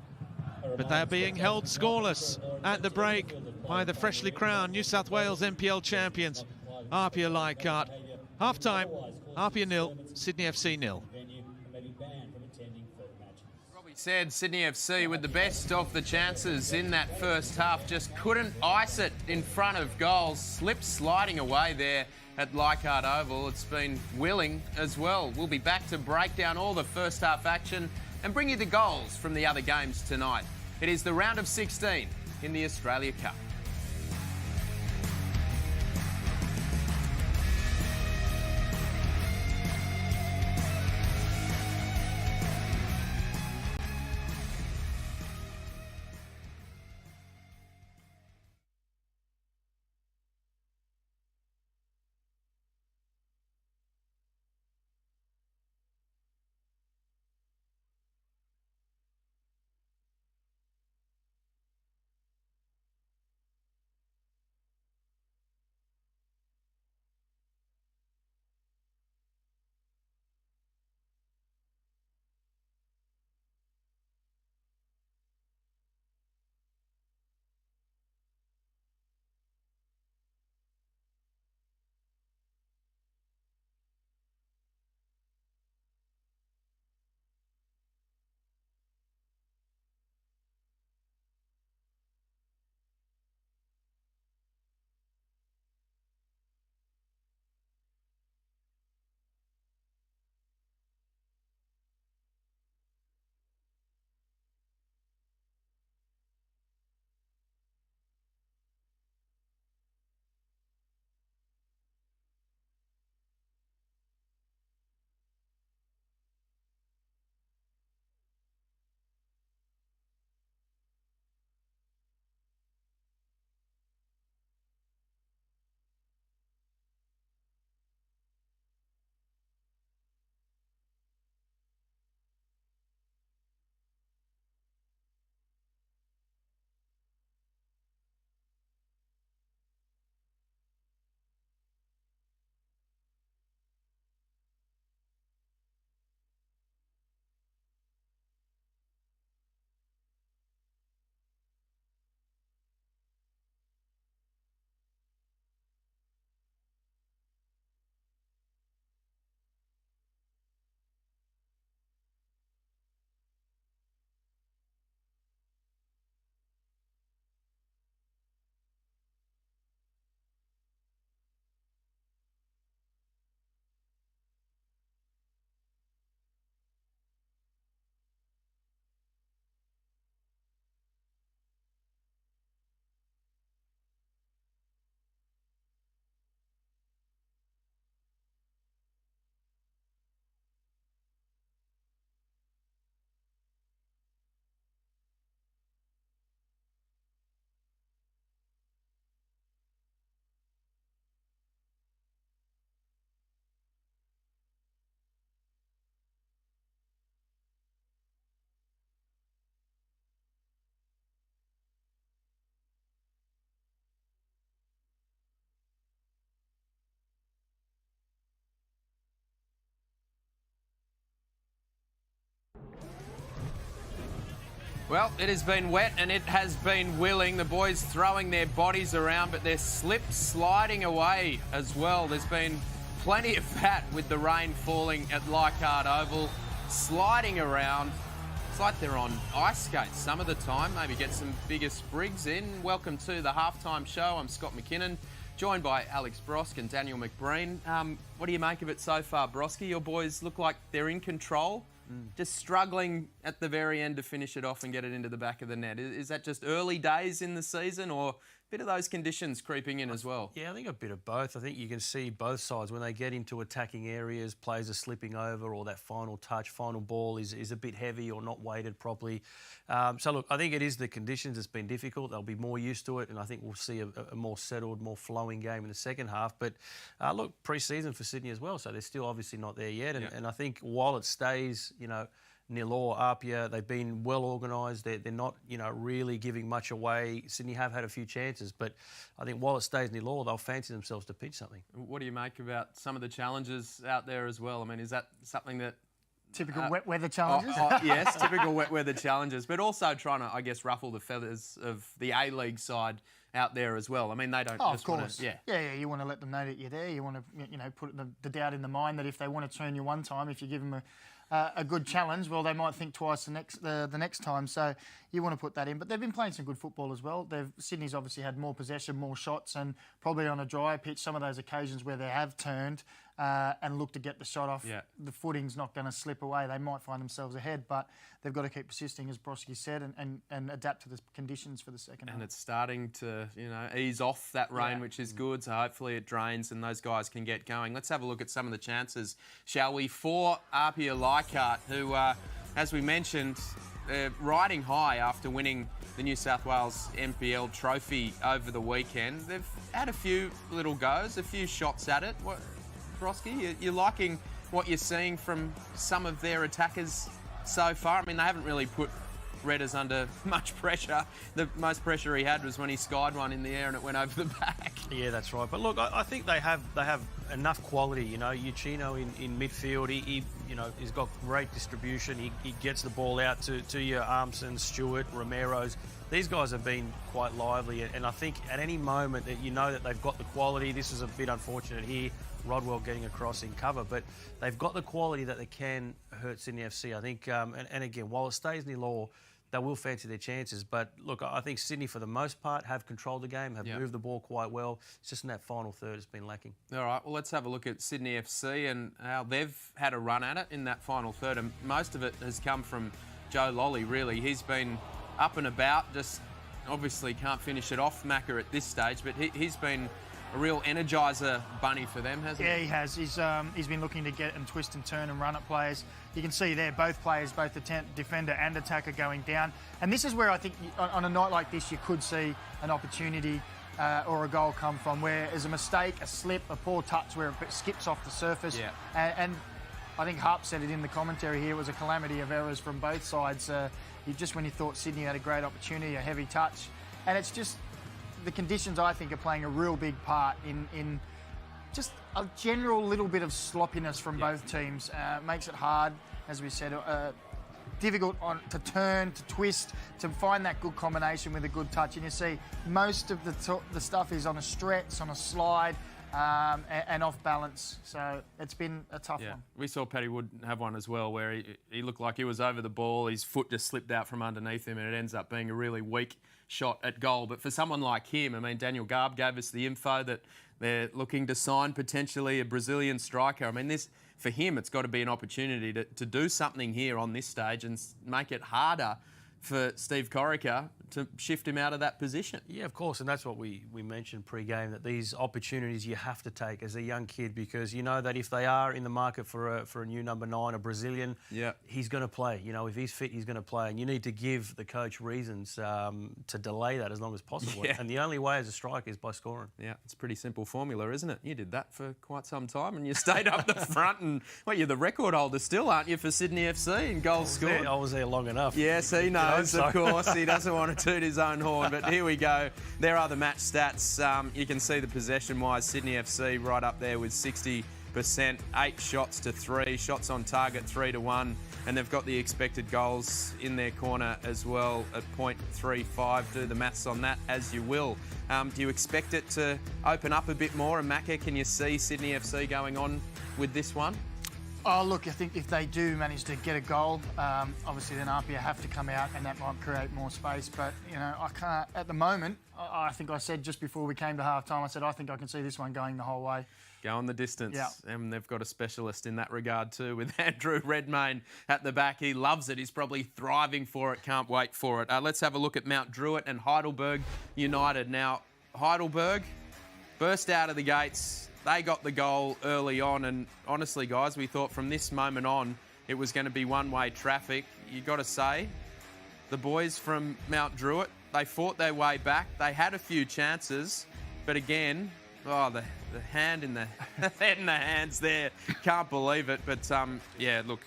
but they're being held scoreless at the break by the freshly crowned New South Wales NPL champions, APIA Leichhardt. Half-time, APIA 0, Sydney FC 0.
Said Sydney FC with the best of the chances in that first half, just couldn't ice it in front of goals. Slip sliding away there at Leichhardt Oval. It's been willing as well. We'll be back to break down all the first half action and bring you the goals from the other games tonight. It is the round of 16 in the Australia Cup. Well, it has been wet and it has been willing. The boys throwing their bodies around, but they're sliding away as well. There's been plenty of that with the rain falling at Leichhardt Oval, sliding around. It's like they're on ice skates some of the time. Maybe get some bigger sprigs in. Welcome to the halftime show. I'm Scott McKinnon, joined by Alex Brosk and Daniel McBreen. What do you make of it so far, Brosky? Your boys look like they're in control. Just struggling at the very end to finish it off and get it into the back of the net. Is that just early days in the season, or a bit of those conditions creeping in as well?
Yeah, I think a bit of both. I think you can see both sides. When they get into attacking areas, players are slipping over, or that final touch, final ball is a bit heavy or not weighted properly. So, look, I think it is the conditions. It's been difficult. They'll be more used to it, and I think we'll see a more settled, more flowing game in the second half. But, look, pre-season for Sydney as well, so they're still obviously not there yet. And I think while it stays, nil or APIA, they've been well organised. They're not, really giving much away. Sydney have had a few chances, but I think while it stays nil or, they'll fancy themselves to pinch something.
What do you make about some of the challenges out there as well? I mean, is that something that...
Typical wet weather challenges?
Yes, typical wet weather challenges, but also trying to, I guess, ruffle the feathers of the A-League side out there as well. I mean, they don't just want to...
Yeah, you want to let them know that you're there. You want to, put the doubt in the mind that if they want to turn you one time, if you give them a good challenge, well, they might think twice the next time. So you want to put that in. But they've been playing some good football as well. Sydney's obviously had more possession, more shots, and probably on a drier pitch, some of those occasions where they have turned and looked to get the shot off, the footing's not going to slip away. They might find themselves ahead, but they've got to keep persisting, as Broski said, and adapt to the conditions for the second half.
And it's starting to, ease off that rain, which is good. So hopefully it drains and those guys can get going. Let's have a look at some of the chances, shall we? For APIA Leichhardt, who, as we mentioned, they're riding high after winning the New South Wales NPL trophy over the weekend. They've had a few little goes, a few shots at it. Broski, you're liking what you're seeing from some of their attackers so far? I mean, they haven't really put Redders under much pressure. The most pressure he had was when he skied one in the air and it went over the back.
Yeah, that's right. But look, I think they have enough quality. Uchino in midfield, he's got great distribution. He gets the ball out to your Armson, Stewart, Romero's. These guys have been quite lively, and I think at any moment that they've got the quality. This is a bit unfortunate here, Rodwell getting across in cover, but they've got the quality that they can hurt Sydney FC. I think, and again, while it stays nil or, they will fancy their chances. But look, I think Sydney, for the most part, have controlled the game, have moved the ball quite well. It's just in that final third it's been lacking. All
right, well, let's have a look at Sydney FC and how they've had a run at it in that final third. And most of it has come from Joe Lolly, really. He's been up and about, just obviously can't finish it off, Macca, at this stage, but he's been a real energiser bunny for them, hasn't he?
Yeah, he has. He's been looking to get and twist and turn and run at players. You can see there both players, both the defender and attacker, going down. And this is where I think on a night like this you could see an opportunity or a goal come from, where there's a mistake, a slip, a poor touch where it skips off the surface.
Yeah.
And I think Harp said it in the commentary here, it was a calamity of errors from both sides. Just when you thought Sydney had a great opportunity, a heavy touch. And it's just... the conditions, I think, are playing a real big part in just a general little bit of sloppiness from both teams. Makes it hard, as we said, difficult to turn, to twist, to find that good combination with a good touch. And you see most of the stuff is on a stretch, on a slide, and off balance. So it's been a tough one.
We saw Paddy Wood have one as well, where he looked like he was over the ball. His foot just slipped out from underneath him, and it ends up being a really weak shot at goal. But for someone like him, I mean, Daniel Garb gave us the info that they're looking to sign potentially a Brazilian striker. I mean, for him, it's got to be an opportunity to do something here on this stage and make it harder for Steve Corica to shift him out of that position.
Yeah, of course, and that's what we mentioned pre-game, that these opportunities you have to take as a young kid, because you know that if they are in the market for a new number 9, a Brazilian, he's going to play. If he's fit, he's going to play, and you need to give the coach reasons to delay that as long as possible. And the only way as a striker is by scoring.
Yeah, it's a pretty simple formula, isn't it? You did that for quite some time, and you stayed up the front, and you're the record holder still, aren't you, for Sydney FC in goals scored?
I was there long enough.
Yes, he knows, of course. He doesn't want to toot his own horn, but here we go. There are the match stats. You can see the possession-wise, Sydney FC right up there with 60 8 shots to 3, shots on target 3 to 1, and they've got the expected goals in their corner as well at 0.35. Do the maths on that as you will. Do you expect it to open up a bit more? And Macca, can you see Sydney FC going on with this one?
Oh, look, I think if they do manage to get a goal, obviously then APIA have to come out and that might create more space. But, you know, I can't, at the moment, I think I said just before we came to half-time, I said I think I can see this one going the whole way.
Going the distance.
Yeah.
And they've got a specialist in that regard too with Andrew Redmayne at the back. He loves it. He's probably thriving for it. Can't wait for it. Let's have a look at Mount Druitt and Heidelberg United. Now, Heidelberg burst out of the gates. They got the goal early on, and honestly, guys, we thought from this moment on it was going to be one-way traffic. You got to say, the boys from Mount Druitt, they fought their way back. They had a few chances, but again, the hand in the head in the hands there. Can't believe it, but yeah, look,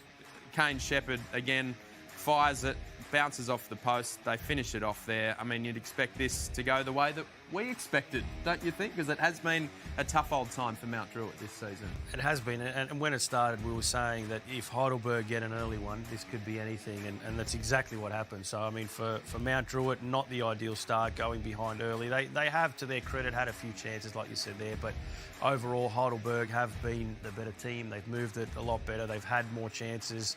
Kane Shepherd again fires it, bounces off the post. They finish it off there. I mean, you'd expect this to go the way that we expected, don't you think? Because it has been a tough old time for Mount Druitt this season.
It has been, and when it started, we were saying that if Heidelberg get an early one, this could be anything, and that's exactly what happened. So, I mean, for Mount Druitt, not the ideal start, going behind early. They have, to their credit, had a few chances, like you said there, but overall, Heidelberg have been the better team. They've moved it a lot better. They've had more chances.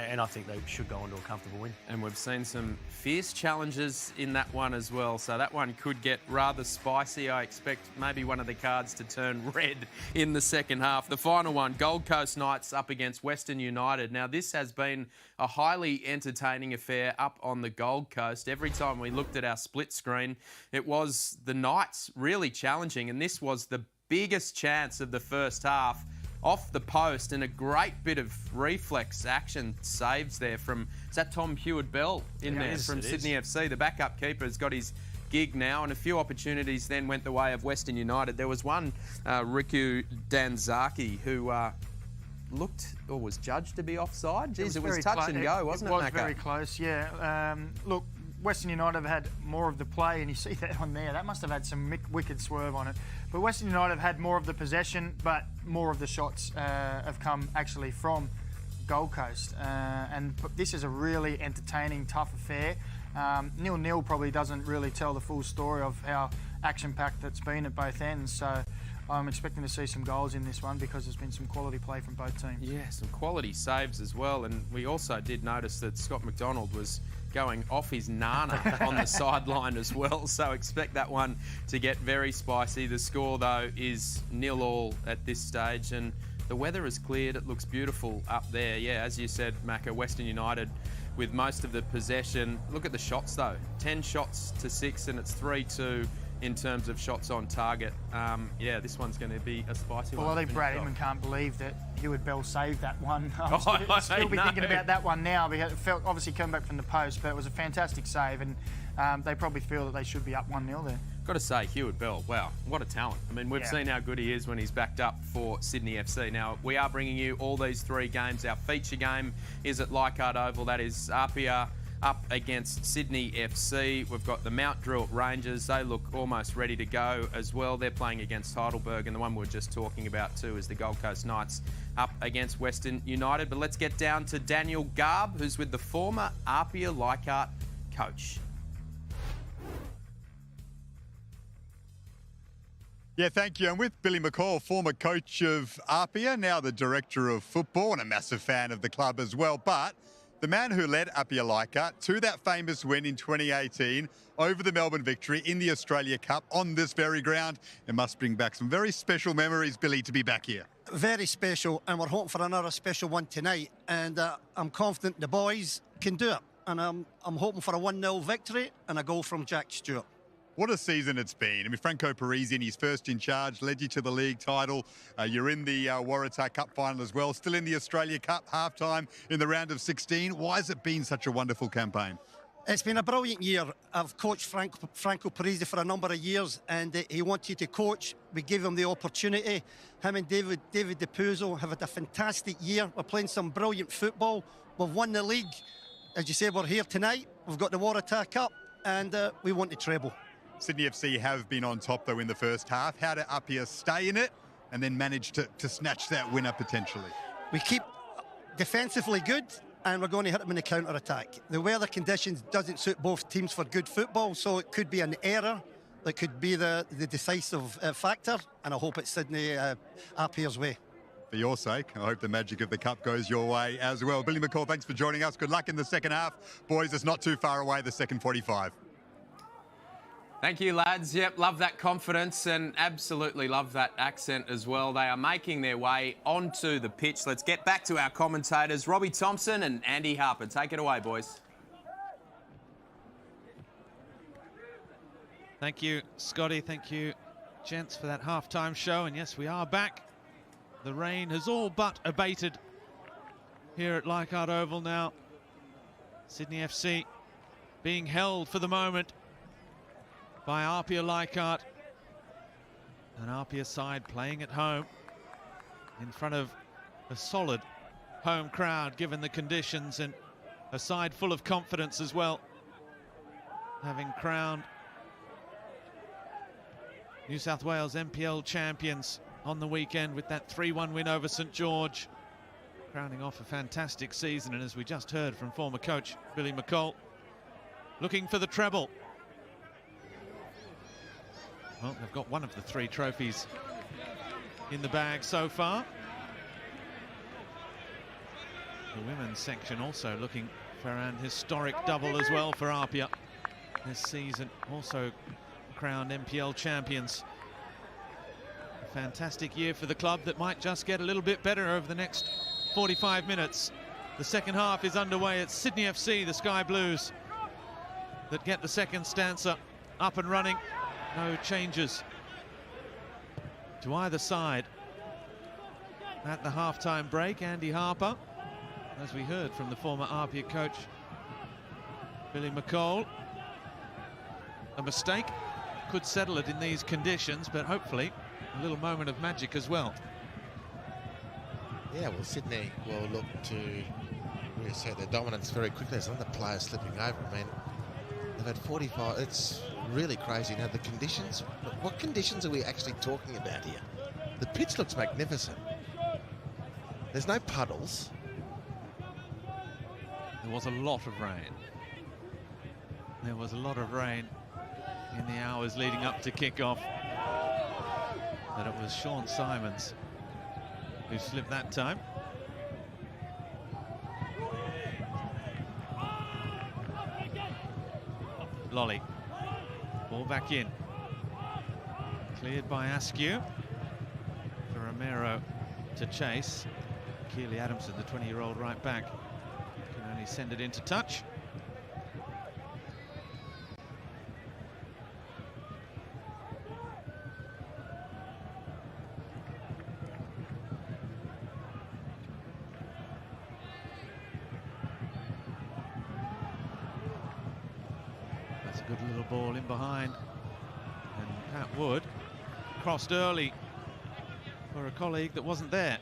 And I think they should go on to a comfortable win.
And we've seen some fierce challenges in that one as well, so that one could get rather spicy. I expect maybe one of the cards to turn red in the second half. The final one, Gold Coast Knights up against Western United. Now, this has been a highly entertaining affair up on the Gold Coast. Every time we looked at our split screen, it was the Knights really challenging, and this was the biggest chance of the first half. Off the post, and a great bit of reflex action saves there from, is that Tom Heward-Bell in there from Sydney FC? The backup keeper has got his gig now, and a few opportunities then went the way of Western United. There was one, Riku Danzaki, who looked or was judged to be offside. Jeez, it was touch and go, wasn't it, Macca?
It was very close, yeah. Look, Western United have had more of the play, and you see that on there. That must have had some wicked swerve on it. But Western United have had more of the possession, but more of the shots have come actually from Gold Coast. But this is a really entertaining, tough affair. 0-0 probably doesn't really tell the full story of how action-packed it's been at both ends. So I'm expecting to see some goals in this one because there's been some quality play from both teams.
Yeah, some quality saves as well. And we also did notice that Scott McDonald was going off his nana on the sideline as well. So expect that one to get very spicy. The score, though, is 0-0 at this stage. And the weather is cleared. It looks beautiful up there. Yeah, as you said, Macca, Western United with most of the possession. Look at the shots, though. 10 shots to 6, and it's 3-2 in terms of shots on target. Yeah, this one's going to be a spicy one.
Well, I think Brad Edmund can't believe that Heward-Bell saved that one. I'm still be thinking about that one now because it felt obviously coming back from the post, but it was a fantastic save, and they probably feel that they should be up 1-0 there.
Got to say, Heward-Bell, wow, what a talent. I mean, we've seen how good he is when he's backed up for Sydney FC. Now, we are bringing you all these 3 games. Our feature game is at Leichhardt Oval. That is APIA up against Sydney FC. We've got the Mount Druitt Rangers. They look almost ready to go as well. They're playing against Heidelberg, and the one we were just talking about too is the Gold Coast Knights up against Western United. But let's get down to Daniel Garb, who's with the former APIA Leichhardt coach.
Yeah, thank you. I'm with Billy McCall, former coach of APIA, now the director of football and a massive fan of the club as well. But the man who led APIA Leichhardt to that famous win in 2018 over the Melbourne Victory in the Australia Cup on this very ground. It must bring back some very special memories, Billy, to be back here.
Very special, and we're hoping for another special one tonight. And I'm confident the boys can do it. And I'm hoping for a 1-0 victory and a goal from Jack Stewart.
What a season it's been. I mean, Franco Parisi, his first in charge, led you to the league title. You're in the Waratah Cup final as well, still in the Australia Cup, half-time in the round of 16. Why has it been such a wonderful campaign?
It's been a brilliant year. I've coached Franco Parisi for a number of years, and he wanted to coach. We gave him the opportunity. Him and David DePuzzo have had a fantastic year. We're playing some brilliant football. We've won the league. As you say, we're here tonight. We've got the Waratah Cup, and we want the treble.
Sydney FC have been on top, though, in the first half. How did APIA stay in it? and then manage to snatch that winner potentially?
We keep defensively good, and we're going to hit them in the counter-attack. The weather conditions doesn't suit both teams for good football, so it could be an error that could be the decisive factor, and I hope it's Sydney APIA's way.
For your sake, I hope the magic of the cup goes your way as well. Billy McCall, thanks for joining us. Good luck in the second half. Boys, it's not too far away, the second 45.
Thank you, lads. Yep, love that confidence and absolutely love that accent as well. They are making their way onto the pitch. Let's get back to our commentators, Robbie Thompson and Andy Harper. Take it away, boys.
Thank you, Scotty. Thank you, gents, for that halftime show. And yes, we are back. The rain has all but abated here at Leichhardt Oval now. Sydney FC being held for the moment by APIA Leichhardt. An APIA side playing at home in front of a solid home crowd given the conditions, and a side full of confidence as well, having crowned New South Wales NPL champions on the weekend with that 3-1 win over St George, crowning off a fantastic season. And as we just heard from former coach Billy McCall, looking for the treble. Well, they've got one of the 3 trophies in the bag so far. The women's section also looking for an historic double as well for APIA this season, also crowned NPL champions. A fantastic year for the club that might just get a little bit better over the next 45 minutes. The second half is underway. It's Sydney FC, the Sky Blues, that get the second stanza up and running. No changes to either side at the halftime break. Andy Harper, as we heard from the former APIA coach Billy McCall, a mistake could settle it in these conditions, but hopefully a little moment of magic as well.
Yeah, well, Sydney will look to reassert their dominance very quickly. There's another player slipping over. I mean, they've had 45. It's really crazy. Now, the conditions, what conditions are we actually talking about here? The pitch looks magnificent. There's no puddles.
There was a lot of rain. There was a lot of rain in the hours leading up to kick-off. But it was Sean Simons who slipped that time. Lolly, ball back in. Cleared by Askew. For Romero to chase. Keely Adamson, the 20-year-old right back, can only send it into touch. Good little ball in behind, and Pat Wood crossed early for a colleague that wasn't there.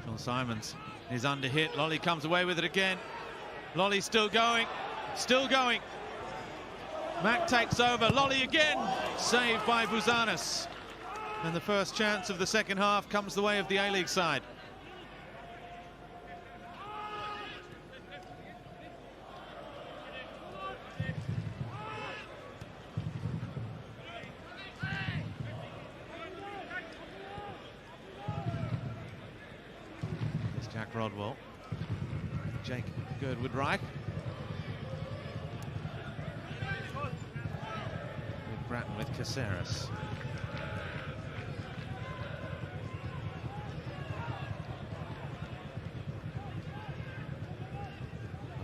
Sean Simons is under hit. Lolly comes away with it again. Lolly still going, still going. Mack takes over. Lolly again, saved by Buzanis. And the first chance of the second half comes the way of the A-League side. Jack Rodwell, Jake Girdwood-Reich, with Bratton with Caceres.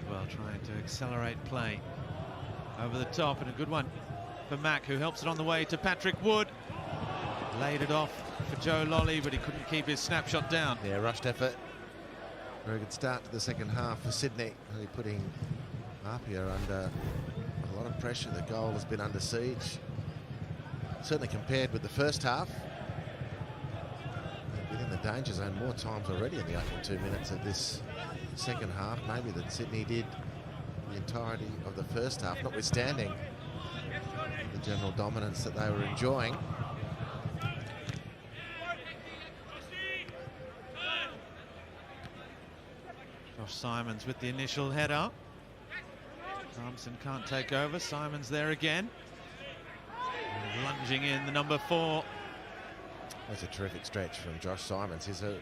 Rodwell trying to accelerate play over the top, and a good one for Mack, who helps it on the way to Patrick Wood. Laid it off for Joe Lolly, but he couldn't keep his snapshot down.
Yeah, rushed effort. Very good start to the second half for Sydney, really putting APIA under a lot of pressure. The goal has been under siege, certainly compared with the first half. Within the danger zone more times already in the opening 2 minutes of this second half, maybe than Sydney did the entirety of the first half, notwithstanding the general dominance that they were enjoying.
Josh Simons with the initial header. Thompson can't take over. Simons there again. Lunging in the number 4.
That's a terrific stretch from Josh Simons. He's a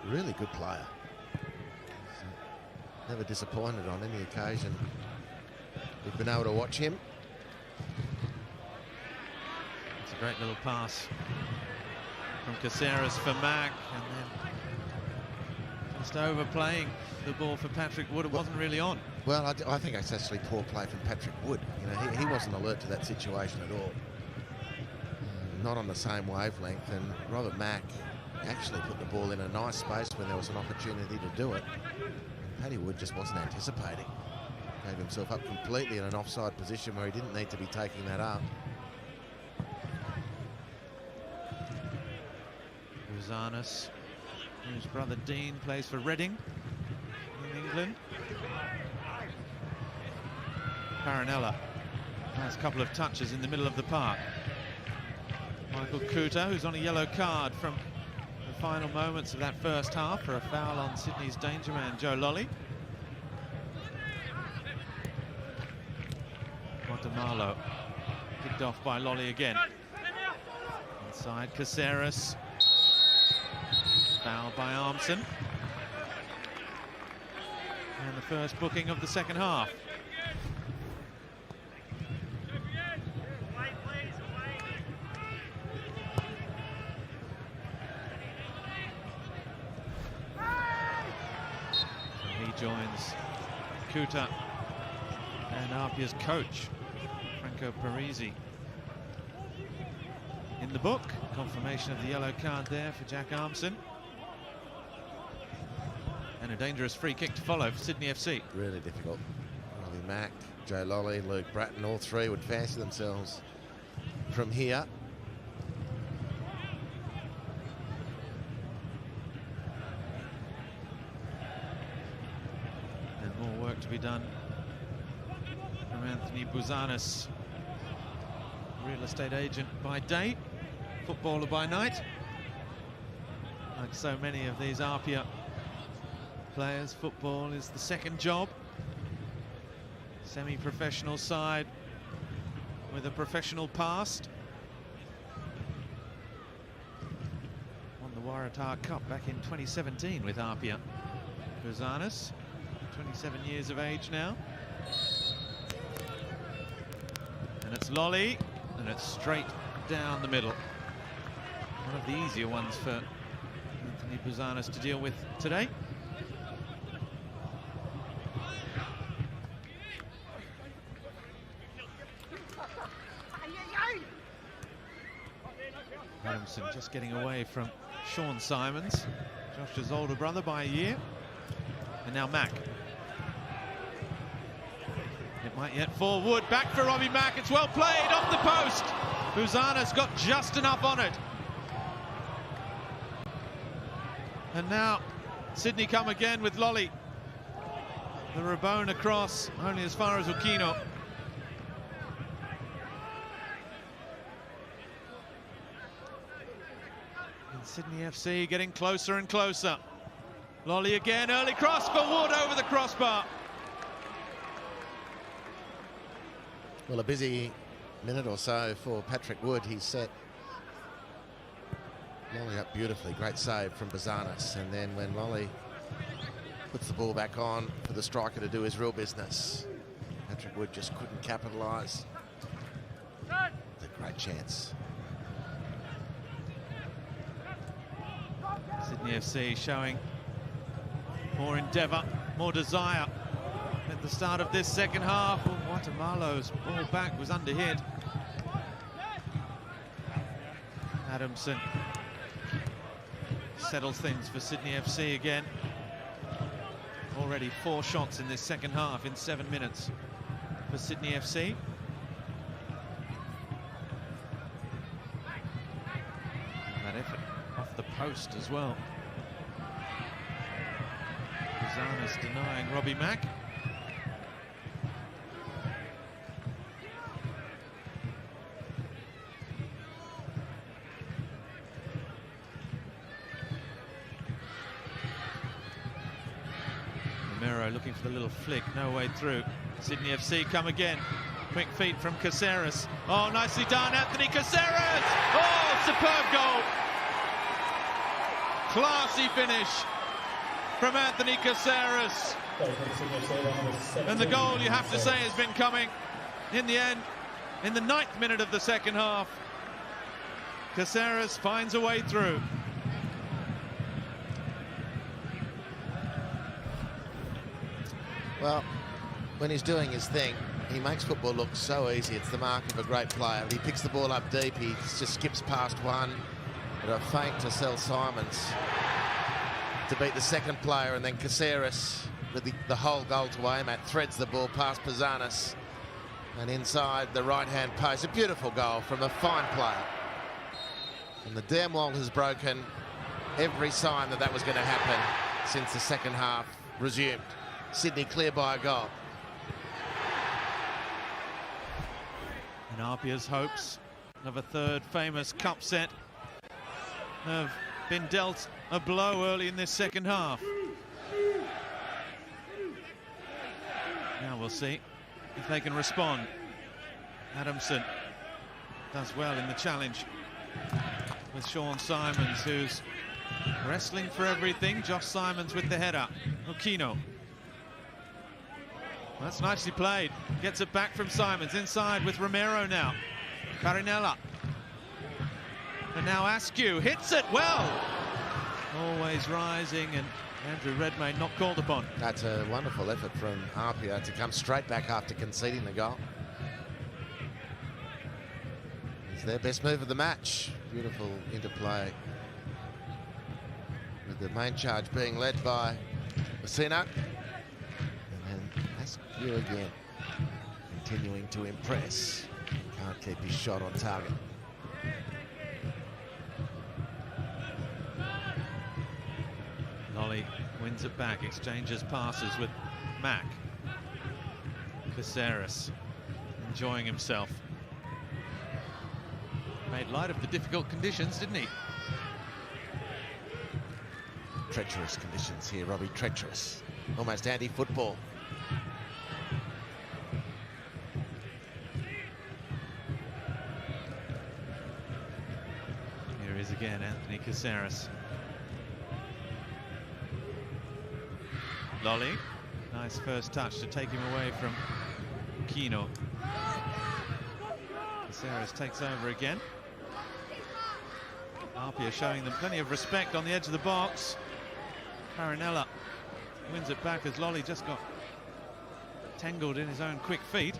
really good player. He's never disappointed on any occasion. We've been able to watch him.
It's a great little pass from Caceres for Mack, and then just overplaying the ball for Patrick Wood. It wasn't really on.
Well, I think it's actually poor play from Patrick Wood. You know, he wasn't alert to that situation at all. Not on the same wavelength, and Robert Mack actually put the ball in a nice space when there was an opportunity to do it. And Paddy Wood just wasn't anticipating. Gave himself up completely in an offside position where he didn't need to be taking that up.
Rosanis, whose brother Dean plays for Reading in England. Paranella has a couple of touches in the middle of the park. Michael Kuta, who's on a yellow card from the final moments of that first half for a foul on Sydney's danger man, Joe Lolly. Guatemala kicked off by Lolly again. Inside Caceres. Foul by Armson. And the first booking of the second half. Joins Kuta and APIA's coach, Franco Parisi. In the book, confirmation of the yellow card there for Jack Armson. And a dangerous free kick to follow for Sydney FC.
Really difficult. Robbie Mack, Joe Lolly, Luke Bratton, all three would fancy themselves from here. To be done from Anthony Bouzanis, real estate agent by day, footballer by night. Like so many of these APIA players, football is the second job. Semi-professional side with a professional past. Won the Waratah Cup back in 2017 with APIA. Bouzanis, 27 years of age now. And it's Lolly, and it's straight down the middle. One of the easier ones for Anthony Bouzanis to deal with today. Adamson just getting away from Sean Simons, Josh's older brother by a year. And now Mack. It might yet fall Wood. Back for Robbie Mack. It's well played off the post. Bouzanis got just enough on it. And now Sydney come again with Lolly. The Rabone across, only as far as Aquino. And Sydney FC getting closer and closer. Lolly again, early cross for Wood over the crossbar. Well, a busy minute or so for Patrick Wood. He's set Lolly up beautifully. Great save from Bouzanis. And then when Lolly puts the ball back on for the striker to do his real business, Patrick Wood just couldn't capitalise. It's a great chance.
Sydney FC showing more endeavour, more desire at the start of this second half. Oh, Guatemala's ball back was underhit. Adamson settles things for Sydney FC again. Already 4 shots in this second half in 7 minutes for Sydney FC. That effort off the post as well. Bouzanis denying Robbie Mack. Romero looking for the little flick, no way through. Sydney FC come again. Quick feet from Caceres. Oh, nicely done, Anthony Caceres! Oh, superb goal! Classy finish from Anthony Caceres. And the goal, you have to say, has been coming in the end, in the 9th minute of the second half. Caceres finds a way through.
Well, when he's doing his thing, he makes football look so easy. It's the mark of a great player. He picks the ball up deep. He just skips past one. But a feint to sell Simons to beat the second player, and then Caceres with the whole goal to aim at, threads the ball past Pizzanis and inside the right-hand post. A beautiful goal from a fine player. And the damn wall has broken every sign that was going to happen since the second half resumed. Sydney clear by a goal.
And APIA's hopes of a third famous cup set have been dealt a blow early in this second half. Now we'll see if they can respond. Adamson does well in the challenge with Sean Simons, who's wrestling for everything. Josh Simons with the header. Okino. That's nicely played. Gets it back from Simons. Inside with Romero now. Carinella. And now Askew hits it well. Always rising, and Andrew Redmayne not called upon.
That's a wonderful effort from APIA to come straight back after conceding the goal. It's their best move of the match. Beautiful interplay, with the main charge being led by Messina. And then Askew again, continuing to impress. Can't keep his shot on target.
Lolly wins it back, exchanges passes with Mack. Caceres enjoying himself. Made light of the difficult conditions, didn't he?
Treacherous conditions here, Robbie, treacherous. Almost anti-football.
Here he is again, Anthony Caceres. Lolly, nice first touch to take him away from Kino. Caceres takes over again. APIA showing them plenty of respect on the edge of the box. Carinella wins it back as Lolly just got tangled in his own quick feet.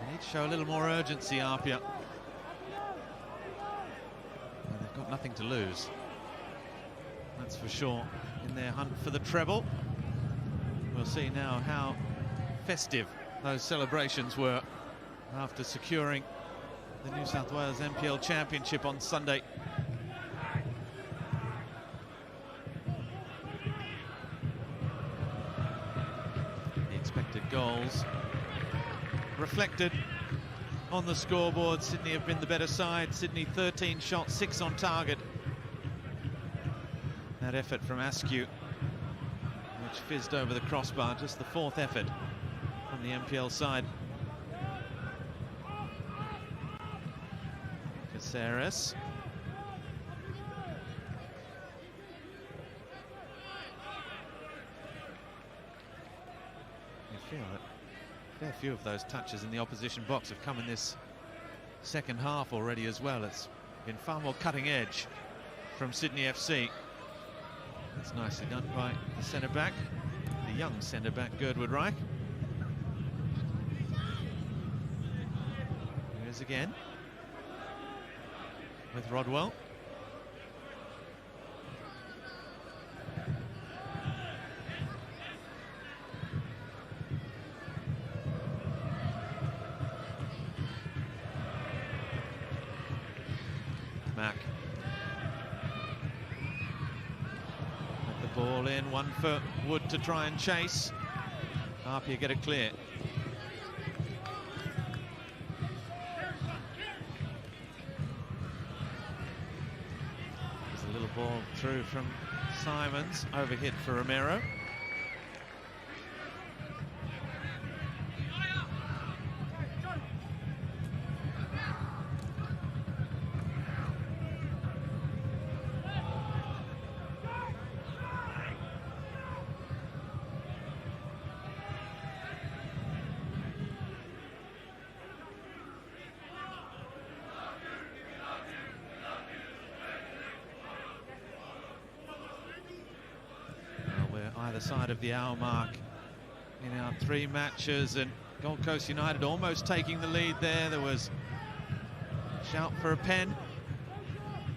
They need to show a little more urgency, APIA. Well, they've got nothing to lose, that's for sure, in their hunt for the treble. We'll see now how festive those celebrations were after securing the New South Wales NPL Championship on Sunday. The expected goals reflected on the scoreboard. Sydney have been the better side. Sydney 13 shots, 6 on target. That effort from Askew, which fizzed over the crossbar, just the 4th effort from the NPL side. Caceres. You feel that a fair few of those touches in the opposition box have come in this second half already as well. It's been far more cutting edge from Sydney FC. That's nicely done by the centre-back, the young centre-back, Girdwood Reich. Here is again with Rodwell. Mack. Ball in, one for Wood to try and chase. APIA get it clear. There's a little ball through from Simons, overhit for Romero. side of the hour mark in our 3 matches, and Gold Coast United almost taking the lead there. There was a shout for a pen,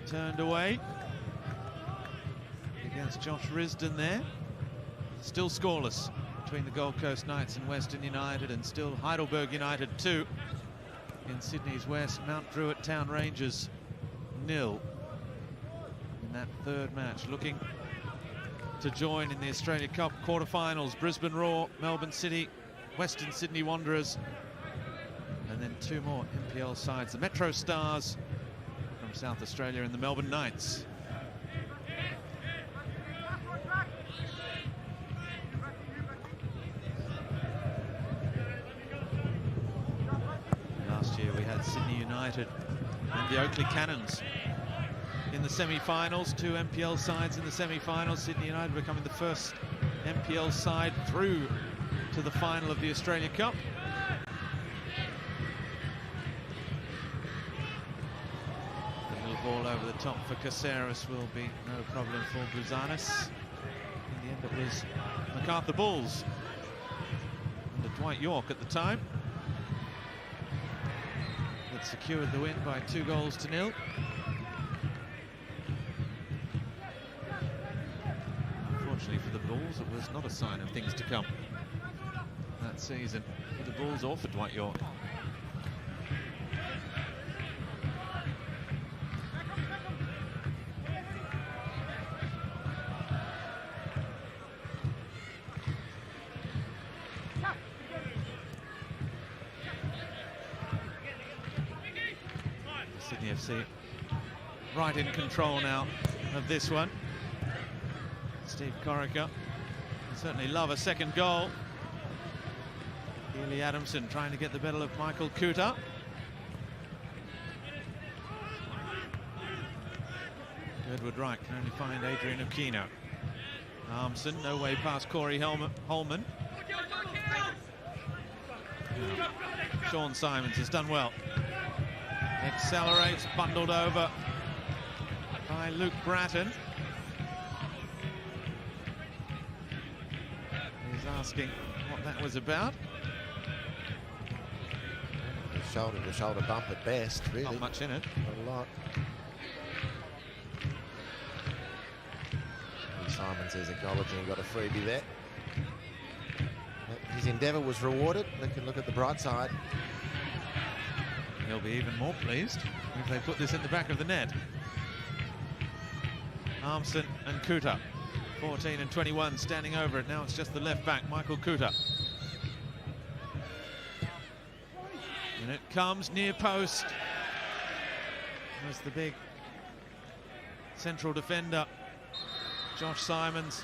turned away against Josh Risdon there. Still scoreless between the Gold Coast Knights and Western United, and still Heidelberg United 2 in Sydney's West. Mount Druitt Town Rangers 0 in that 3rd match. Looking to join in the Australia Cup quarterfinals, Brisbane Roar, Melbourne City, Western Sydney Wanderers, and then 2 more NPL sides, the Metro Stars from South Australia and the Melbourne Knights. Last year we had Sydney United and the Oakley Cannons in the semi-finals, 2 MPL sides in the semi-finals. Sydney United becoming the first MPL side through to the final of the Australia Cup. The little ball over the top for Caceres will be no problem for Buzanis. In the end it was MacArthur Bulls under Dwight York at the time that secured the win by 2-0. Unfortunately for the Bulls, it was not a sign of things to come that season for the Bulls or for Dwight York. Sydney FC right in control now of this one. Steve Corica certainly love a second goal. Keely Adamson trying to get the better of Michael Kuta. Edward Wright can only find Adrian Aquino. Armson, no way past Corey Holman. No. Sean Simons has done well. Accelerates, bundled over by Luke Bratton. He's asking what that was about.
Shoulder to shoulder bump at best, really.
Not much in it.
Not a lot. Simon says acknowledging he got a freebie there. His endeavour was rewarded. They can look at the bright side.
He'll be even more pleased if they put this in the back of the net. Armson and Kuta, 14 and 21, standing over it. Now it's just the left back, Michael Kuta. And it comes near post. There's the big central defender, Josh Simons.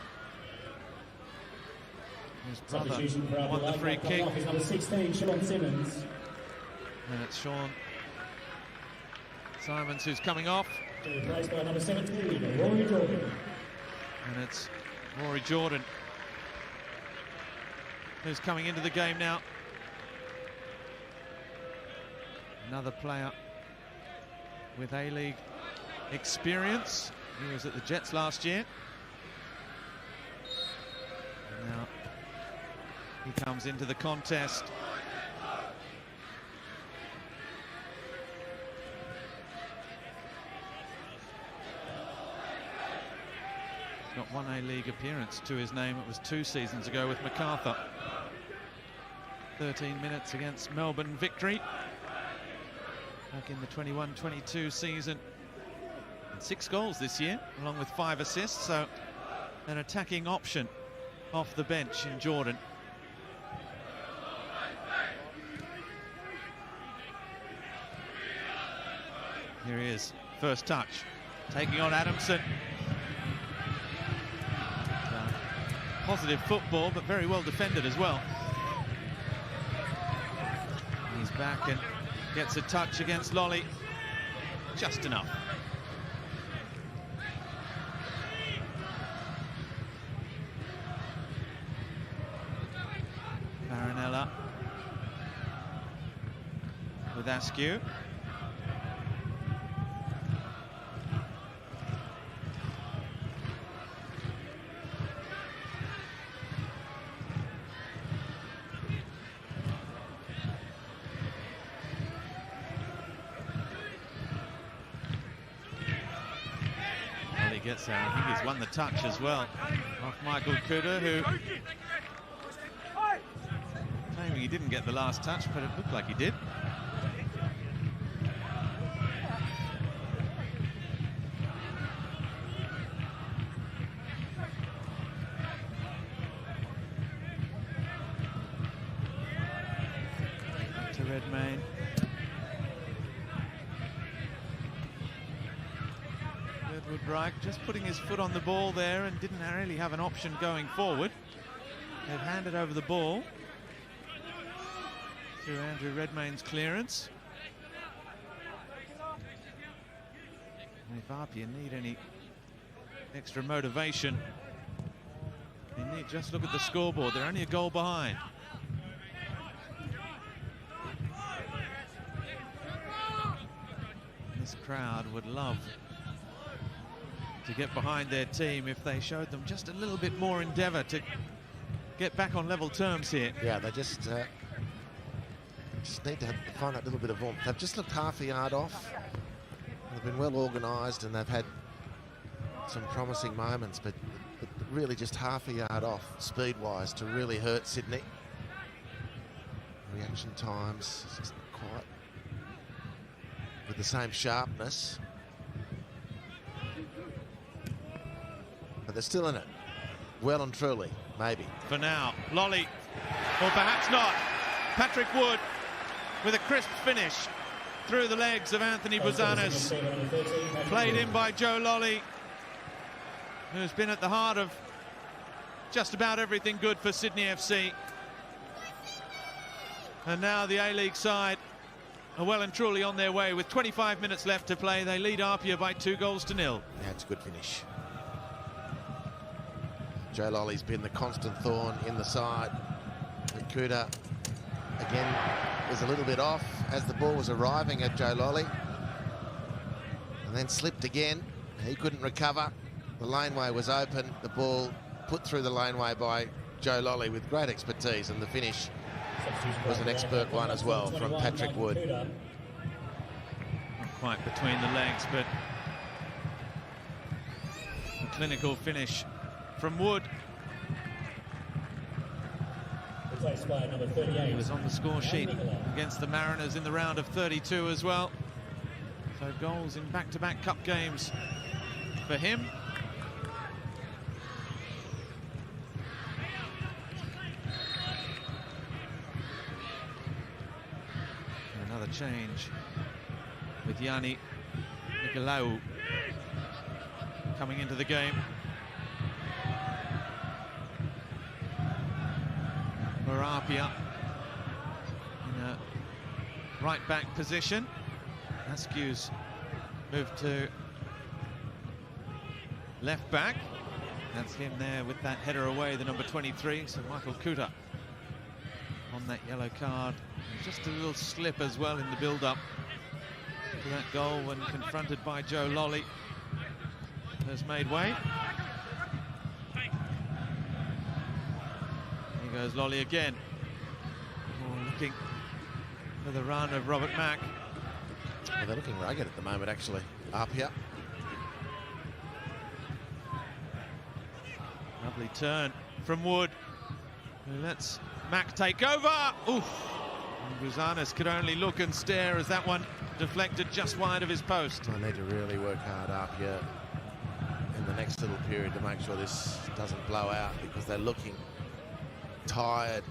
His brother won the free kick.
Number 16, Sean Simmons.
And it's Sean Simons who's coming off.
Replaced by number 17, Rory Jordan.
And it's Rory Jordan who's coming into the game now. Another player with A-League experience. He was at the Jets last year. And now he comes into the contest. Got one A-League appearance to his name. It was 2 seasons ago with MacArthur. 13 minutes against Melbourne victory back in the 21-22 season. And 6 goals this year, along with 5 assists. So an attacking option off the bench in Jordan. Here he is, first touch, taking on Adamson. Positive football, but very well defended as well. He's back and gets a touch against Lolly. Just enough. Marinella with Askew. gets there. I think he's won the touch as well off Michael Kuda, who claiming he didn't get the last touch, but it looked like he did. To Redmayne. Reich just putting his foot on the ball there and didn't really have an option going forward. They've handed over the ball through Andrew Redmayne's clearance. And if APIA need any extra motivation, they need just look at the scoreboard. They're only a goal behind. This crowd would love to get behind their team if they showed them just a little bit more endeavour to get back on level terms here.
Yeah, they just need to find that little bit of warmth. They've just looked half a yard off. They've been well organised and they've had some promising moments, but really just half a yard off speed-wise to really hurt Sydney. Reaction times just not quite with the same sharpness. But they're still in it, well and truly, maybe.
For now, Lolly, or perhaps not. Patrick Wood with a crisp finish through the legs of Anthony Bouzanis. Played in by Joe Lolly, who's been at the heart of just about everything good for Sydney FC. And now the A-League side are well and truly on their way. With 25 minutes left to play, they lead APIA by 2-0.
Yeah, it's a good finish. Joe Lolly's been the constant thorn in the side. Kuda, again, was a little bit off as the ball was arriving at Joe Lolly. And then slipped again. He couldn't recover. The laneway was open. The ball put through the laneway by Joe Lolly with great expertise. And the finish was an expert one as well from Patrick Wood.
Not quite between the legs, but a clinical finish from Wood. He was on the score sheet against the Mariners in the round of 32 as well. So goals in back-to-back cup games for him. Another change with Yanni Nicolaou coming into the game. For APIA in a right-back position. Askew's moved to left-back. That's him there with that header away, the number 23. So Michael Kuda on that yellow card. And just a little slip as well in the build-up to that goal when confronted by Joe Lolly. Has made way. Goes Lolly again. Looking for the run of Robert Mack.
Well, they're looking rugged at the moment, actually. APIA.
Lovely turn from Wood, who lets Mack take over. Oof! And Bouzanis could only look and stare as that one deflected just wide of his post.
I need to really work hard APIA in the next little period to make sure this doesn't blow out, because they're looking tired,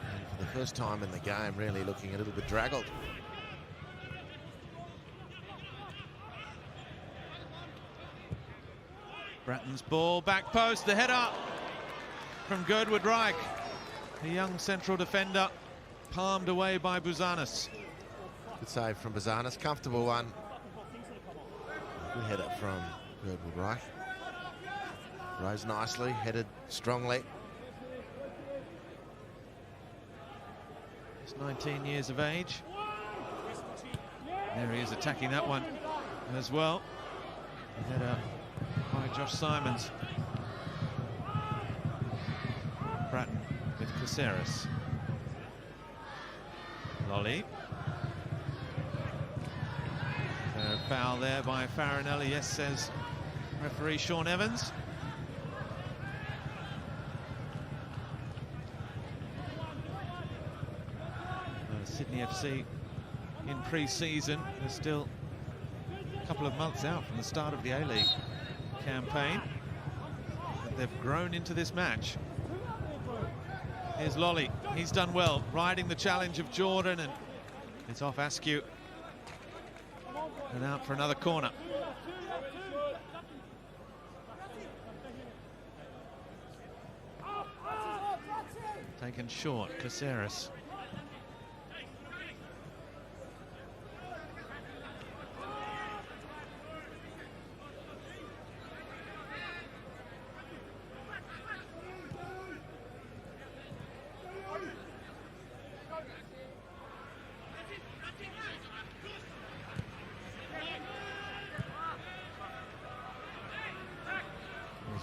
and for the first time in the game really looking a little bit draggled.
Bratton's ball, back post, the header from Girdwood Reich, the young central defender, palmed away by Bouzanis.
Good save from Bouzanis, comfortable one. Good header from Girdwood Reich. Rose nicely, headed strongly.
19 years of age. There he is attacking that one as well. The header by Josh Simons. Bratton with Caceres. Lolly. Foul there by Farinelli, yes, says Referee Sean Evans. Sydney FC in pre-season. They're still a couple of months out from the start of the A-League campaign. But they've grown into this match. Here's Lolly. He's done well, riding the challenge of Jordan, and it's off Askew. And out for another corner. Taken short, Caceres.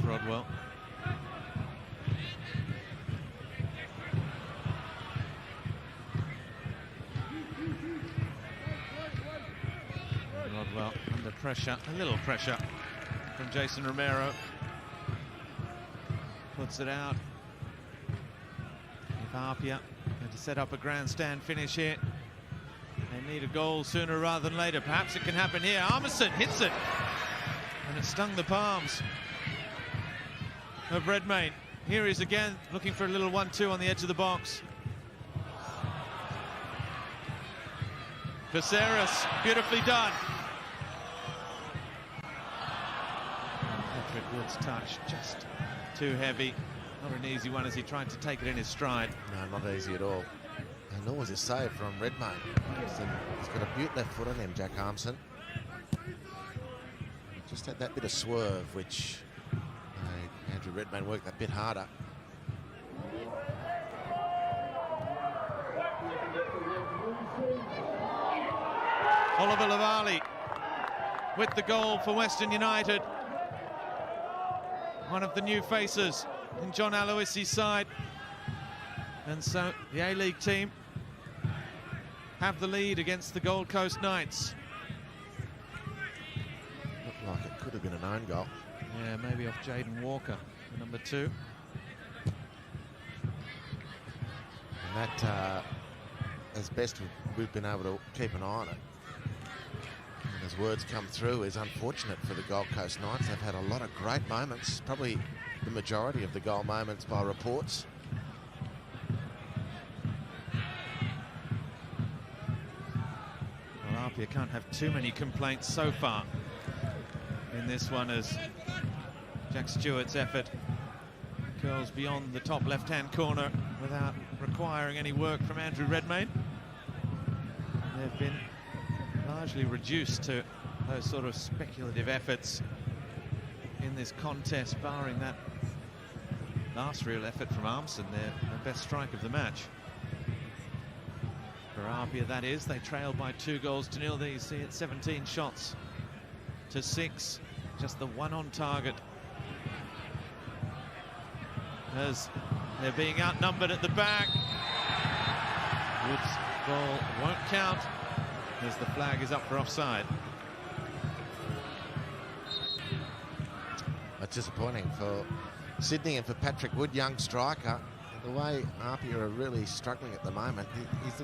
Rodwell. Rodwell under pressure, a little pressure from Jason Romero. Puts it out. If APIA had to set up a grandstand finish here, they need a goal sooner rather than later. Perhaps it can happen here. Armisen hits it, and it stung the palms of Redmayne. Here he is again, looking for a little 1-2 on the edge of the box. Caceres, beautifully done. Patrick Wood's touch, just too heavy. Not an easy one as he tried to take it in his stride.
No, not easy at all. And nor was a save from Redmayne. He's got a beaut left foot on him, Jack Armisen. Just had that bit of swerve, which Andrew Redmayne worked that bit harder.
Oliver Lavali with the goal for Western United. One of the new faces in John Aloisi's side. And so the A-League team have the lead against the Gold Coast Knights.
Looked like it could have been an own goal.
Yeah, maybe off Jaden Walker, the number 2.
And that, as best we've been able to keep an eye on it, and as words come through, is unfortunate for the Gold Coast Knights. They've had a lot of great moments, probably the majority of the goal moments by reports.
Well, APIA can't have too many complaints so far in this one, as Jack Stewart's effort curls beyond the top left-hand corner without requiring any work from Andrew Redmayne. They've been largely reduced to those sort of speculative efforts in this contest, barring that last real effort from Armisen, their best strike of the match. For APIA, that is. They trail by 2-0. There you see it, 17 shots to 6. Just the one on target, as they're being outnumbered at the back. Wood's goal won't count as the flag is up for offside.
That's disappointing for Sydney and for Patrick Wood, young striker. The way APIA are really struggling at the moment,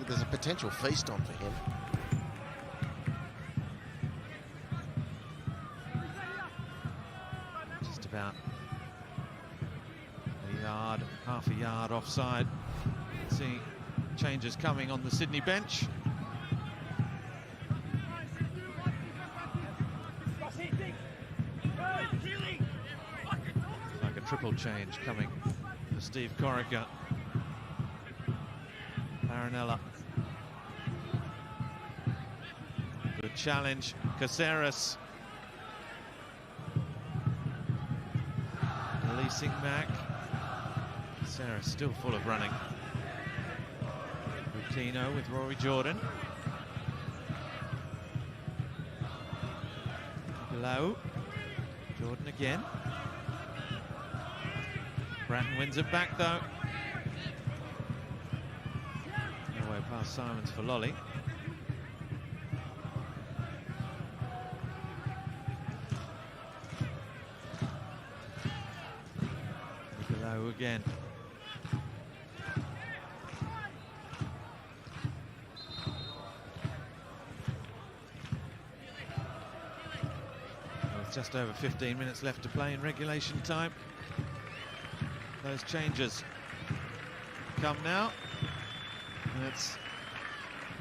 there's a potential feast on for him.
Just about a yard, half a yard offside. See changes coming on the Sydney bench. Like a triple change coming for Steve Corica. Marinella. Good challenge. Caceres. Releasing Mac. Caceres still full of running. Rutino with Rory Jordan. Low. Jordan again. Bratton wins it back though. No way past Simons for Lolly. low again. With just over 15 minutes left to play in regulation time. Those changes come now. And it's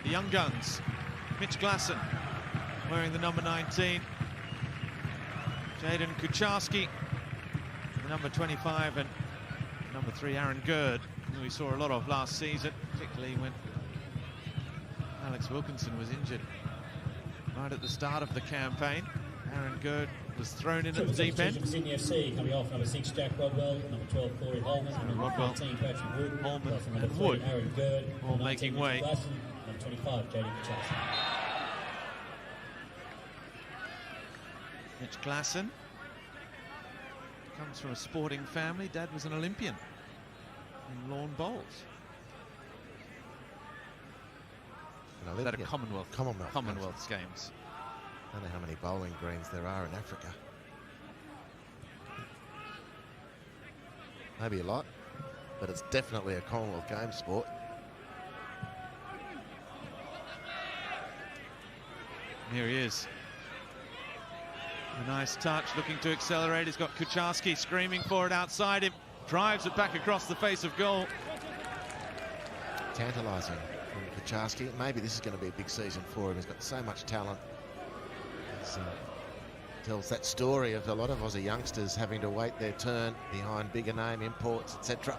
the young guns. Mitch Glasson wearing the number 19. Jaden Kucharski, the number 25, and number 3, Aaron Gerd, who we saw a lot of last season, particularly when Alex Wilkinson was injured right at the start of the campaign. Aaron Gerd was thrown in at the deep end.
Sydney FC coming off, number 6, Jack Rodwell, number 12, Corey Holman, number 19, Patrick Wood,
Holman
number
and
3,
Wood
Aaron Gerd,
all
number
making
19,
way.
Glasson, number 25, Jaden Kucharski.
Mitch Glasson comes from a sporting family. Dad was an Olympian in lawn bowls. Is that a Commonwealth Games?
I don't know how many bowling greens there are in Africa. Maybe a lot, but it's definitely a Commonwealth Games sport.
Here he is. A nice touch, looking to accelerate. He's got Kucharski screaming for it outside him. Drives it back across the face of goal.
Tantalising from Kucharski. Maybe this is going to be a big season for him. He's got so much talent. Tells that story of a lot of Aussie youngsters having to wait their turn behind bigger name imports, etc.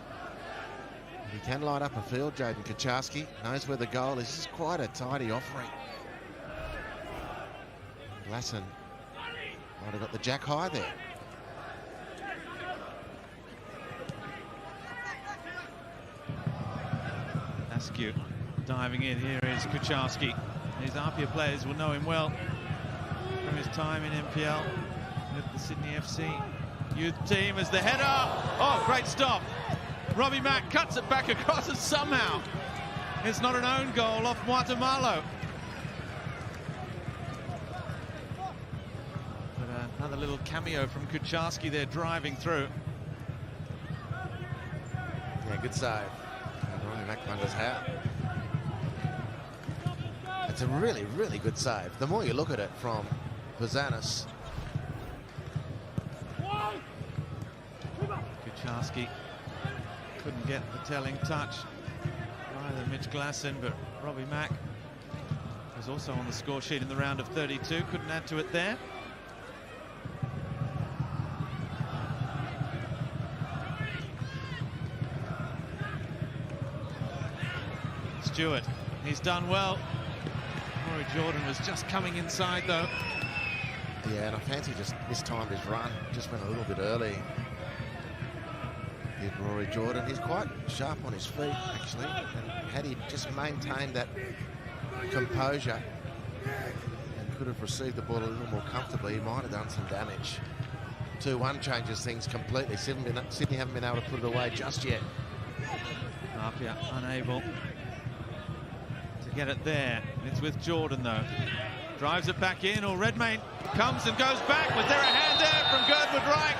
He can light up a field. Jaden Kucharski knows where the goal is. This is quite a tidy offering. Glasson might have got the jack high there.
Askew diving in. Here is Kucharski. These APIA players will know him well from his time in NPL with the Sydney FC youth team as the header. Oh, great stop. Robbie Mack cuts it back across, and somehow it's not an own goal off Guatemala. But another little cameo from Kucharski there driving through.
Yeah, good save. Robbie Mack wonders how. It's a really, really good save. The more you look at it from Vazanis.
Kucharski couldn't get the telling touch. Either Mitch Glasson, but Robbie Mack was also on the score sheet in the round of 32. Couldn't add to it there. Stewart, he's done well. Rory Jordan was just coming inside though.
Yeah, and I fancy just mistimed his run. Just went a little bit early. Did Rory Jordan. He's quite sharp on his feet, actually. And had he just maintained that composure and could have received the ball a little more comfortably, he might have done some damage. 2-1 changes things completely. Sydney haven't been able to put it away just yet.
APIA unable to get it there. It's with Jordan though. Drives it back in, or Redmayne comes and goes back. Was there a hand there from Girdwood Reich?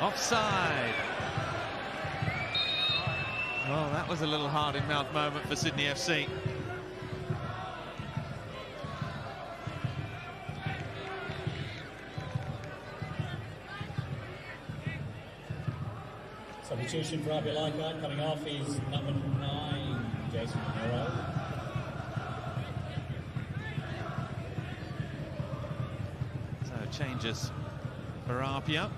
Offside. Well, that was a little hard-in-mouth moment for Sydney FC.
Substitution for APIA Leichhardt coming off is number 9, Jason Romero.
Changes for APIA.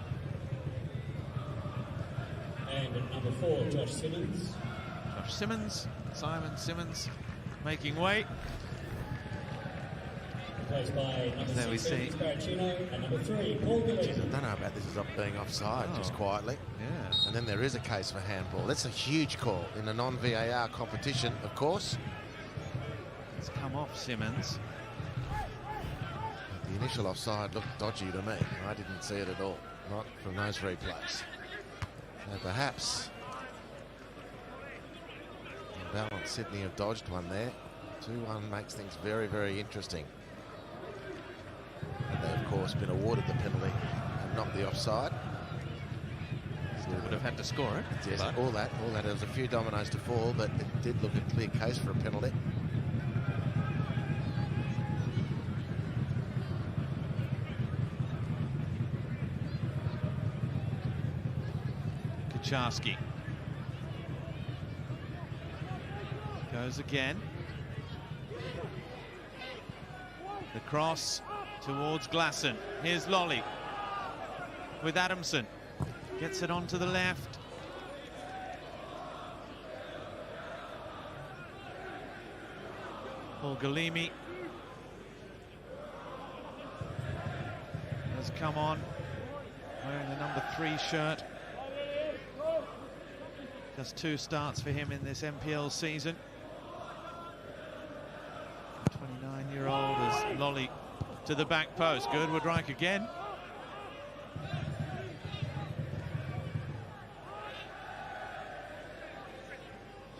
And at number 4, Josh Simmons.
Josh Simmons, Simon Simmons making way.
Replaced by number
there
6,
we see.
Sparacino, and number 3, Paul Gillespie.
I don't know about this as being offside, just quietly.
Yeah.
And then there is a case for handball. That's a huge call in a non-VAR competition, of course.
It's come off Simmons.
The initial offside looked dodgy to me. I didn't see it at all, not from those replays. So perhaps in balance, Sydney have dodged one there. 2-1 makes things very, very interesting. And they, of course, been awarded the penalty and not the offside.
would have had to score it.
Yes,
but
all that. There was a few dominoes to fall, but it did look a clear case for a penalty.
Kucharski goes again. The cross towards Glasson. Here's Lolly with Adamson. Gets it onto the left. Paul Galimi has come on wearing the number 3 shirt. Just 2 starts for him in this MPL season. 29-year-old is Lolly to the back post. Good, Woodreich again.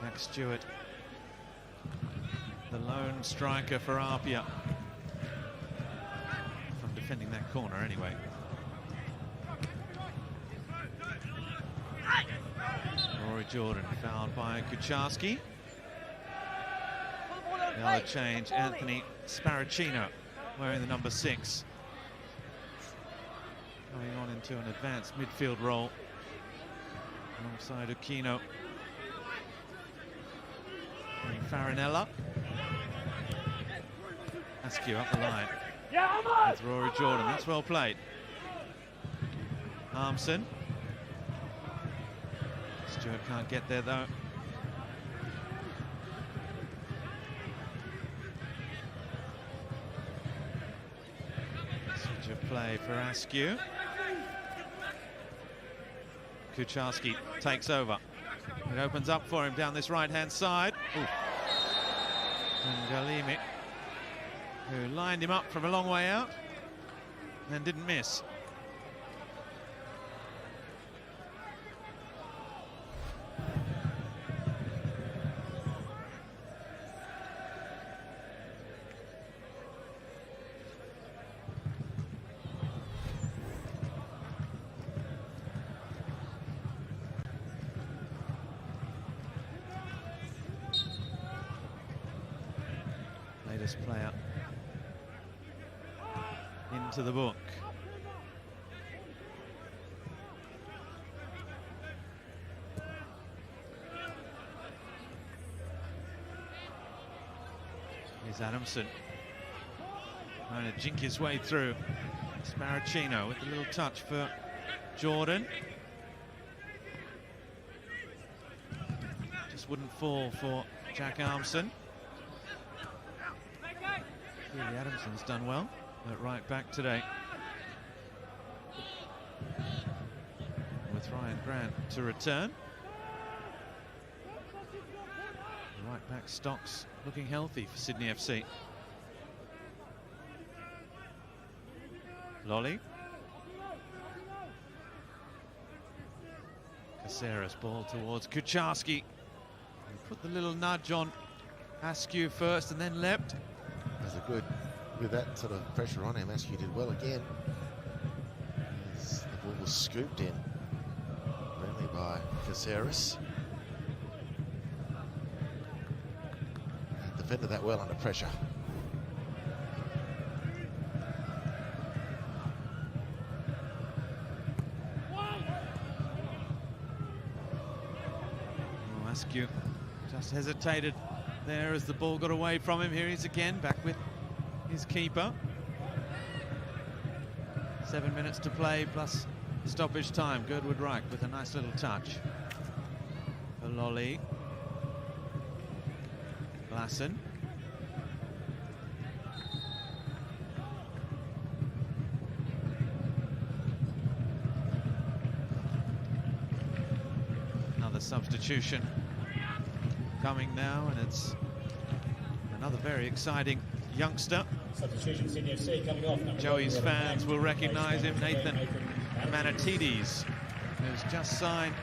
Jack Stewart, the lone striker for APIA. From defending that corner anyway. Rory Jordan fouled by Kucharski. The other change, Anthony Sparacino, wearing the number 6. Going on into an advanced midfield role alongside Aquino and Farinella. Askew up the line with Rory Jordan. That's well played. Armson. Stewart can't get there though. Switch of play for Askew. Kucharski takes over. It opens up for him down this right-hand side. Ooh. And Galimi, who lined him up from a long way out and didn't miss. Latest player into the book. Here's Adamson trying to jink his way through. Sparacino with a little touch for Jordan. Just wouldn't fall for Jack Armson. Really, Adamson's done well at right back today. With Ryan Grant to return. The right back stocks looking healthy for Sydney FC. Lolly. Caceres ball towards Kucharski. Put the little nudge on Askew first and then leapt.
That's a good, with that sort of pressure on him, Askew did well again. As the ball was scooped in, really by Caceres. And defended that well under pressure.
Oh, Askew just hesitated there as the ball got away from him. Here he is again, back with his keeper. 7 minutes to play plus stoppage time. Girdwood Reich with a nice little touch. For Lolly. Glasson. Another substitution coming now, and it's another very exciting youngster.
Substitution, Sydney FC coming off.
Joey's fans will recognise him, Nathan Manatides, who's just signed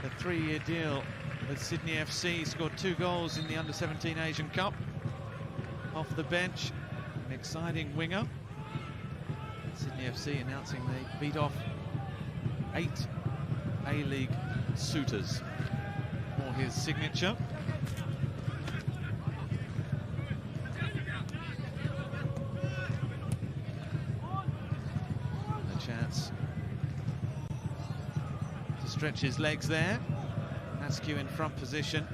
a 3-year deal with Sydney FC, scored 2 goals in the Under-17 Asian Cup. Off the bench, an exciting winger. Sydney FC announcing they beat off 8 A-League suitors for his signature. A chance to stretch his legs there. Askew in front position.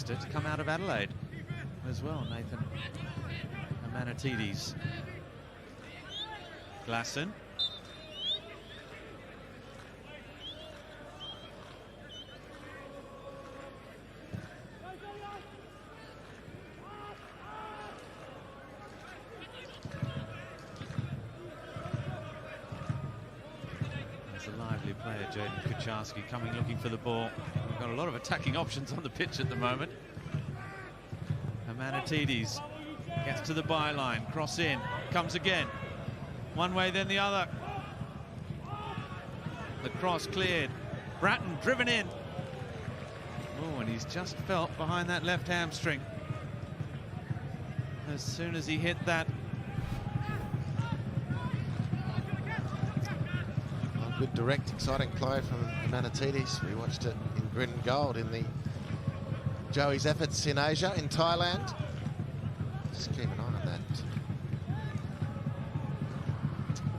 To come out of Adelaide as well, Nathan Amanatides. Glasson. There's a lively player, Jaden Kucharski, coming looking for the ball. We've got a lot of attacking options on the pitch at the moment. Amanatides gets to the byline, cross in, comes again. One way, then the other. The cross cleared. Bratton driven in. Oh, and he's just felt behind that left hamstring. As soon as he hit that.
Well, good direct, exciting play from Amanatides. We watched it in green and gold in the Joey's efforts in Asia, in Thailand. Just keep an eye on that.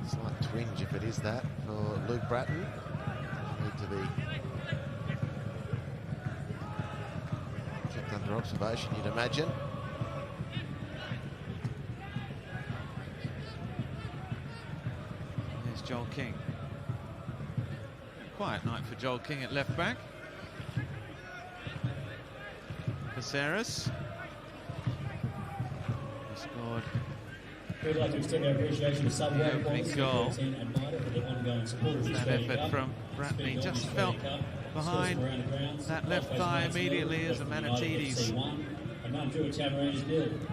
Slight twinge, if it is that, for Luke Bratton. Need to be kept under observation, you'd imagine.
There's Joel King. Quiet night for Joel King at left back. Caceres. He scored.
We'd like to extend our appreciation to sub-1
opening goal. That effort from Bratton. He just felt behind that left thigh immediately as Amanatides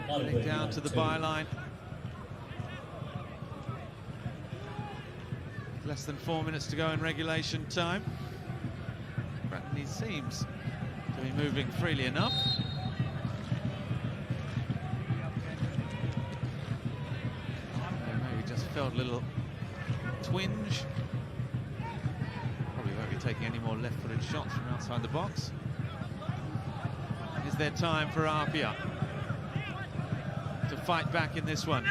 getting down to the byline. Less than 4 minutes to go in regulation time. Bratton, he seems to be moving freely enough. Maybe just felt a little twinge. Probably won't be taking any more left-footed shots from outside the box. Is there time for APIA to fight back in this one?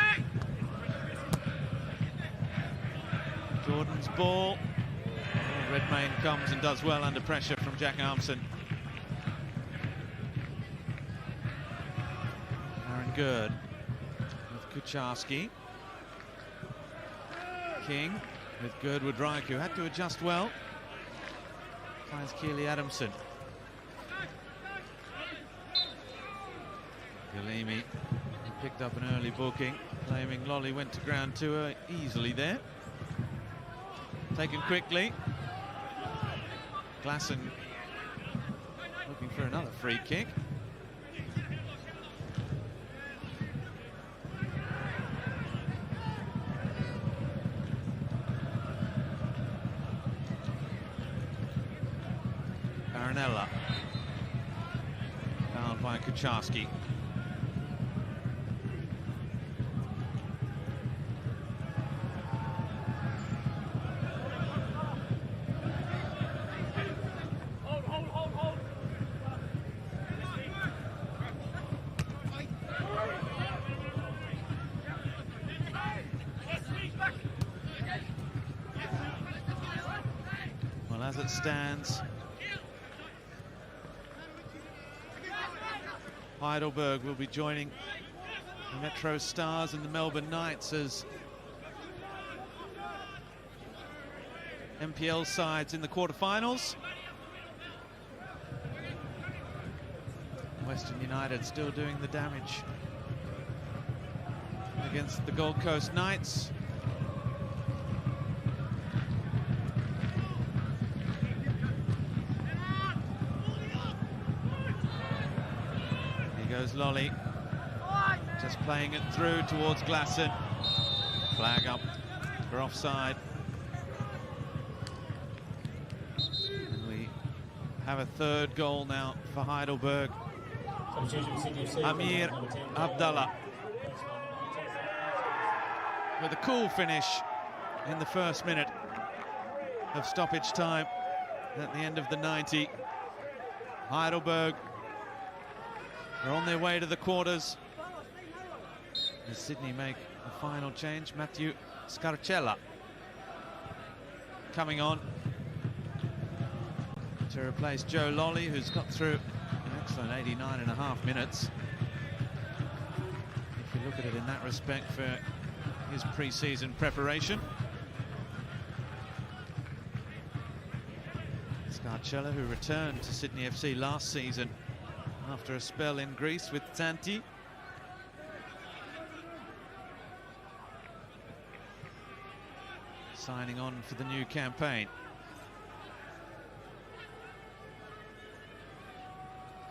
Jordan's ball. Oh, Redmayne comes and does well under pressure from Jack Armson. Aaron Gerd with Kucharski. King with Girdwood Reich, who had to adjust well. Finds Keely Adamson. Galimi picked up an early booking, claiming Lolly went to ground to her easily there. Taken quickly. Glasson looking for another free kick. Baronella. Fouled by Kucharski. As it stands, Heidelberg will be joining the Metro Stars and the Melbourne Knights as MPL sides in the quarterfinals. Western United still doing the damage against the Gold Coast Knights. Goes Lolly, just playing it through towards Glasson. Flag up for offside. And we have a third goal now for Heidelberg.
Substitution for Sydney FC.
Amir
Number 10,
Abdallah with a cool finish in the first minute of stoppage time at the end of the 90. Heidelberg are on their way to the quarters as Sydney make a final change. Matthew Scarcella coming on to replace Joe Lolly, who's got through an excellent 89.5 minutes. If you look at it in that respect for his pre-season preparation. Scarcella, who returned to Sydney FC last season after a spell in Greece with Tanti. Signing on for the new campaign.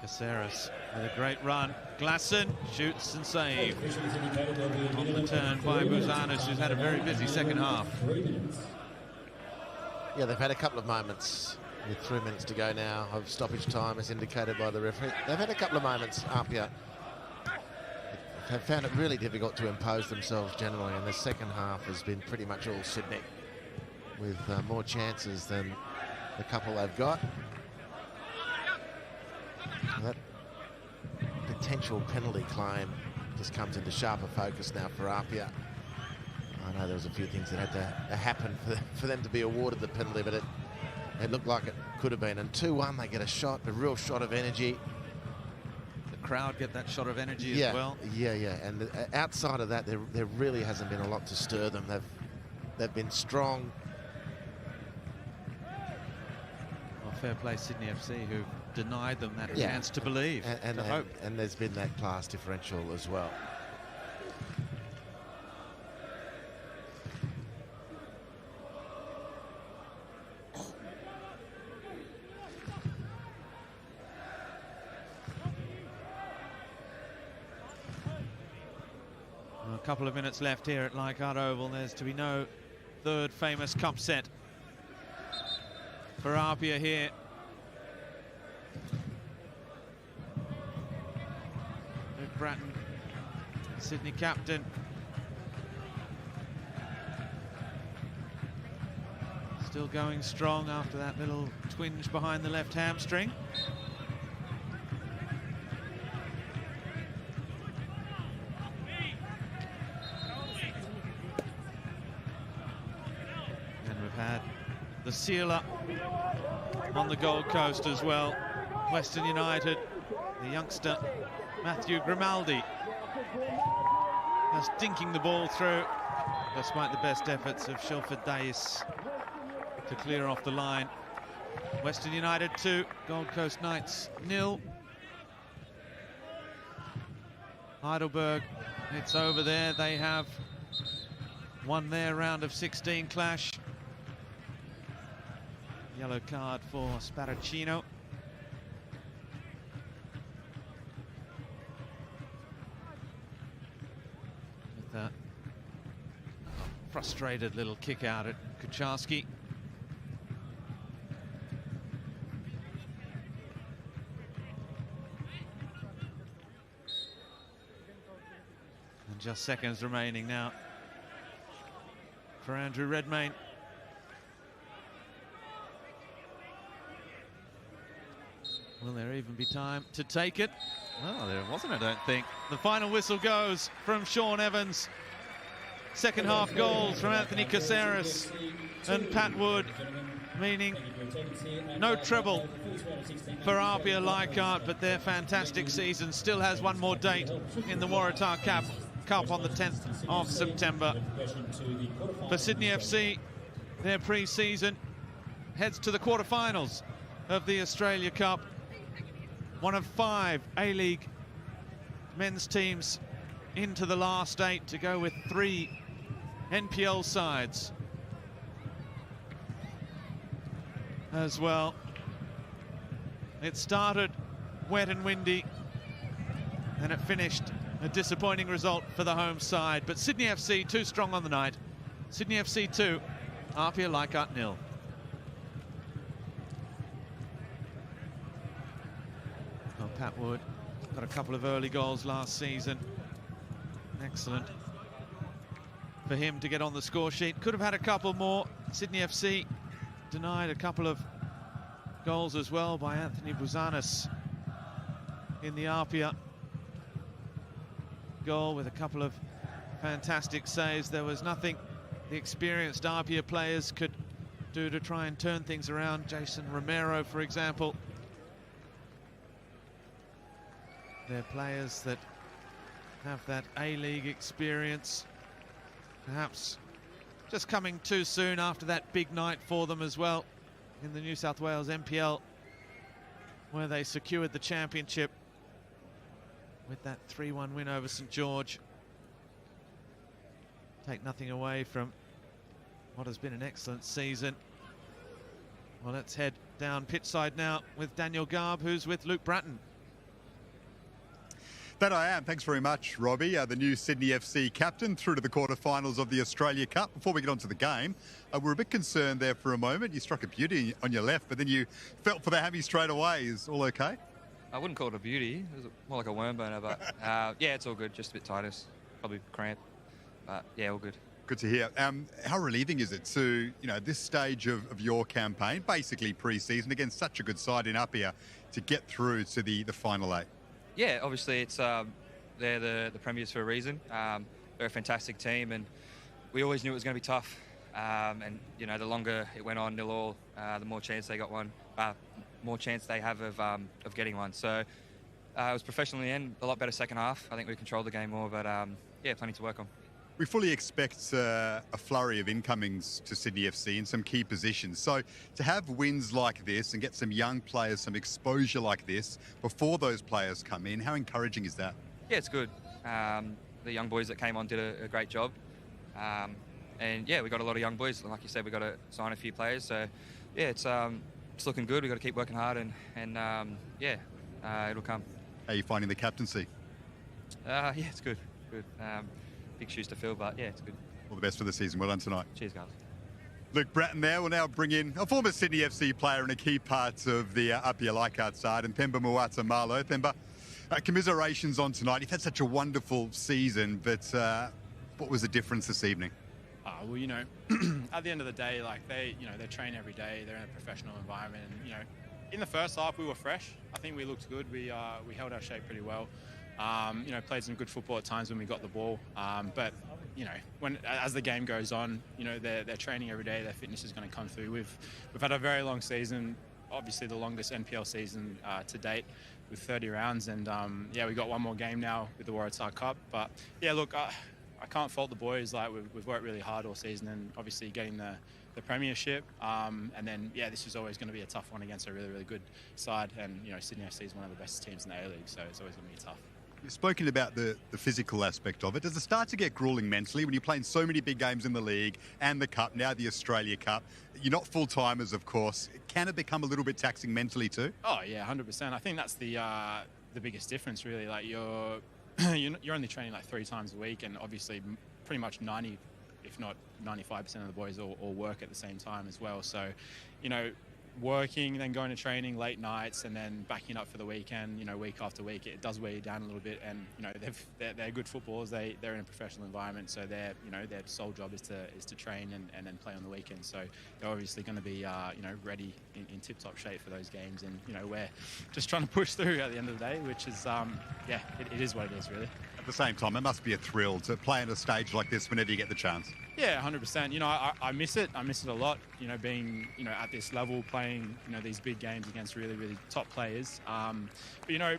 Caceres with a great run. Glasson shoots and saves. On the turn by Bouzanis, who's had a very busy second half.
Yeah, they've had a couple of moments with 3 minutes to go now of stoppage time, as indicated by the referee. They've had a couple of moments, APIA. They've found it really difficult to impose themselves generally, and the second half has been pretty much all Sydney, with more chances than the couple they've got. That potential penalty claim just comes into sharper focus now for APIA. I know there was a few things that had to happen for them to be awarded the penalty, but it looked like it could have been. And 2-1, they get a shot, a real shot of energy.
The crowd get that shot of energy as well.
Yeah. And outside of that, there really hasn't been a lot to stir them. They've been strong.
Well, fair play Sydney FC, who denied them that chance to believe, to hope.
And there's been that class differential as well.
Well, a couple of minutes left here at Leichhardt Oval. There's to be no third famous cup set for APIA here. Luke Bratton, Sydney captain. Still going strong after that little twinge behind the left hamstring. And we've had the sealer on the Gold Coast as well. Western United, the youngster Matthew Grimaldi, just dinking the ball through, despite the best efforts of Shelford Dais to clear off the line. Western United 2, Gold Coast Knights 0. Heidelberg, it's over there. They have won their round of 16 clash. Yellow card for Sparacino. With that frustrated little kick out at Kucharski. And just seconds remaining now for Andrew Redmayne. Will there even be time to take it? Well, there wasn't, I don't think. The final whistle goes from Sean Evans. Second half goals from Anthony Caceres and Pat Wood, meaning no treble for APIA Leichhardt, but their fantastic season still has one more date in the Waratah Cup on the 10th of September. For Sydney FC, their pre-season heads to the quarterfinals of the Australia Cup. One of 5 A-League men's teams into the last 8 to go with 3 NPL sides as well. It started wet and windy, and it finished a disappointing result for the home side. But Sydney FC too strong on the night. Sydney FC 2, APIA Leichhardt 0. Well, Pat Wood Got a couple of early goals last season. Excellent for him to get on the score sheet. Could have had a couple more. Sydney FC denied a couple of goals as well by Anthony Bouzanis in the APIA goal with a couple of fantastic saves. There was nothing the experienced APIA players could do to try and turn things around. Jason Romero, for example. They're players that have that A-League experience, perhaps just coming too soon after that big night for them as well in the New South Wales NPL, where they secured the championship with that 3-1 win over St George. Take nothing away from what has been an excellent season. Well, let's head down pitch side now with Daniel Garb, who's with Luke Bratton.
That I am. Thanks very much, Robbie. The new Sydney FC captain through to the quarterfinals of the Australia Cup. Before we get on to the game, we're a bit concerned there for a moment. You struck a beauty on your left, but then you felt for the hammy straight away. Is all okay?
I wouldn't call it a beauty. It was more like a worm burner, but yeah, it's all good. Just a bit tightness, probably cramp, but yeah, all good.
Good to hear. How relieving is it to, this stage of your campaign, basically pre-season, against such a good side in APIA, to get through to the final eight?
Yeah, obviously it's they're the premiers for a reason. They're a fantastic team, and we always knew it was going to be tough. And the longer it went on 0-0, the more chance they got one, more chance they have of getting one. So it was professional in the end. A lot better second half. I think we controlled the game more, but yeah, plenty to work on.
We fully expect a flurry of incomings to Sydney FC in some key positions. So to have wins like this and get some young players, some exposure like this before those players come in, how encouraging is that?
Yeah, it's good. The young boys that came on did a great job. And yeah, we got a lot of young boys. Like you said, we got to sign a few players. So yeah, it's looking good. We got to keep working hard, and yeah, it'll come.
How are you finding the captaincy?
Yeah, it's good. Good. Big shoes to fill, but yeah, it's good.
All the best for the season. Well done tonight.
Cheers, guys.
Luke Bratton there. We'll now bring in a former Sydney FC player and a key part of the APIA Leichhardt side, and Themba Muata-Malo. Themba, commiserations on tonight. You've had such a wonderful season, but what was the difference this evening?
Well, at the end of the day, like they train every day. They're in a professional environment, and in the first half we were fresh. I think we looked good. We held our shape pretty well. Played some good football at times when we got the ball. But as the game goes on, they're training every day. Their fitness is going to come through. We've had a very long season, obviously the longest NPL season to date, with 30 rounds. And yeah, we got one more game now with the Waratah Cup. But yeah, look, I can't fault the boys. Like we've worked really hard all season, and obviously getting the premiership. And then yeah, this is always going to be a tough one against a really, really good side. And Sydney FC is one of the best teams in the A-League, so it's always going to be tough.
You've spoken about the physical aspect of it. Does it start to get grueling mentally when you're playing so many big games in the league and the Cup, now the Australia Cup? You're not full-timers, of course. Can it become a little bit taxing mentally too?
Oh, yeah, 100%. I think that's the biggest difference, really. Like you're only training like 3 times a week, and obviously pretty much 90, if not 95% of the boys all work at the same time as well. So, working, then going to training late nights, and then backing up for the weekend, week after week, it does wear you down a little bit. And they're good footballers. They're in a professional environment, so their sole job is to train and then play on the weekend. So they're obviously going to be ready in tip-top shape for those games. And we're just trying to push through at the end of the day, which is it is what it is, really.
At the same time, it must be a thrill to play on a stage like this whenever you get the chance.
Yeah, 100%. I miss it. I miss it a lot. Being at this level, playing these big games against really, really top players. But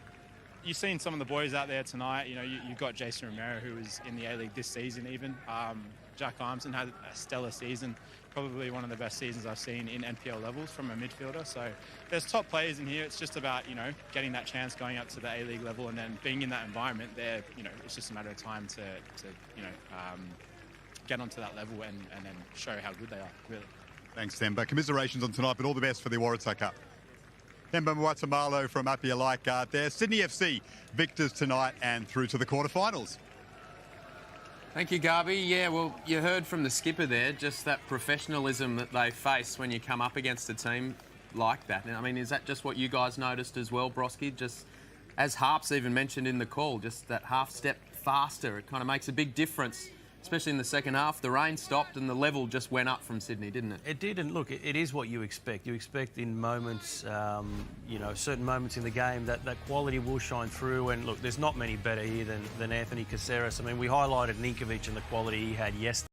you've seen some of the boys out there tonight. You've got Jason Romero, who was in the A-League this season even. Jack Armson had a stellar season, probably one of the best seasons I've seen in NPL levels from a midfielder. So there's top players in here. It's just about getting that chance, going up to the A-League level, and then being in that environment. There, it's just a matter of time to get onto that level and then show how good they are, really.
Thanks, Themba. Commiserations on tonight, but all the best for the Waratah Cup. Themba Muata-Malo from APIA Leichhardt there. Sydney FC victors tonight and through to the quarterfinals.
Thank you, Garby. Yeah, well, you heard from the skipper there, just that professionalism that they face when you come up against a team like that. I mean, is that just what you guys noticed as well, Broski? Just as Harps even mentioned in the call, just that half step faster, it kind of makes a big difference, especially in the second half. The rain stopped and the level just went up from Sydney, didn't it?
It did, and look, it is what you expect. You expect in moments, certain moments in the game that quality will shine through. And look, there's not many better here than Anthony Caceres. I mean, we highlighted Ninkovic and the quality he had yesterday.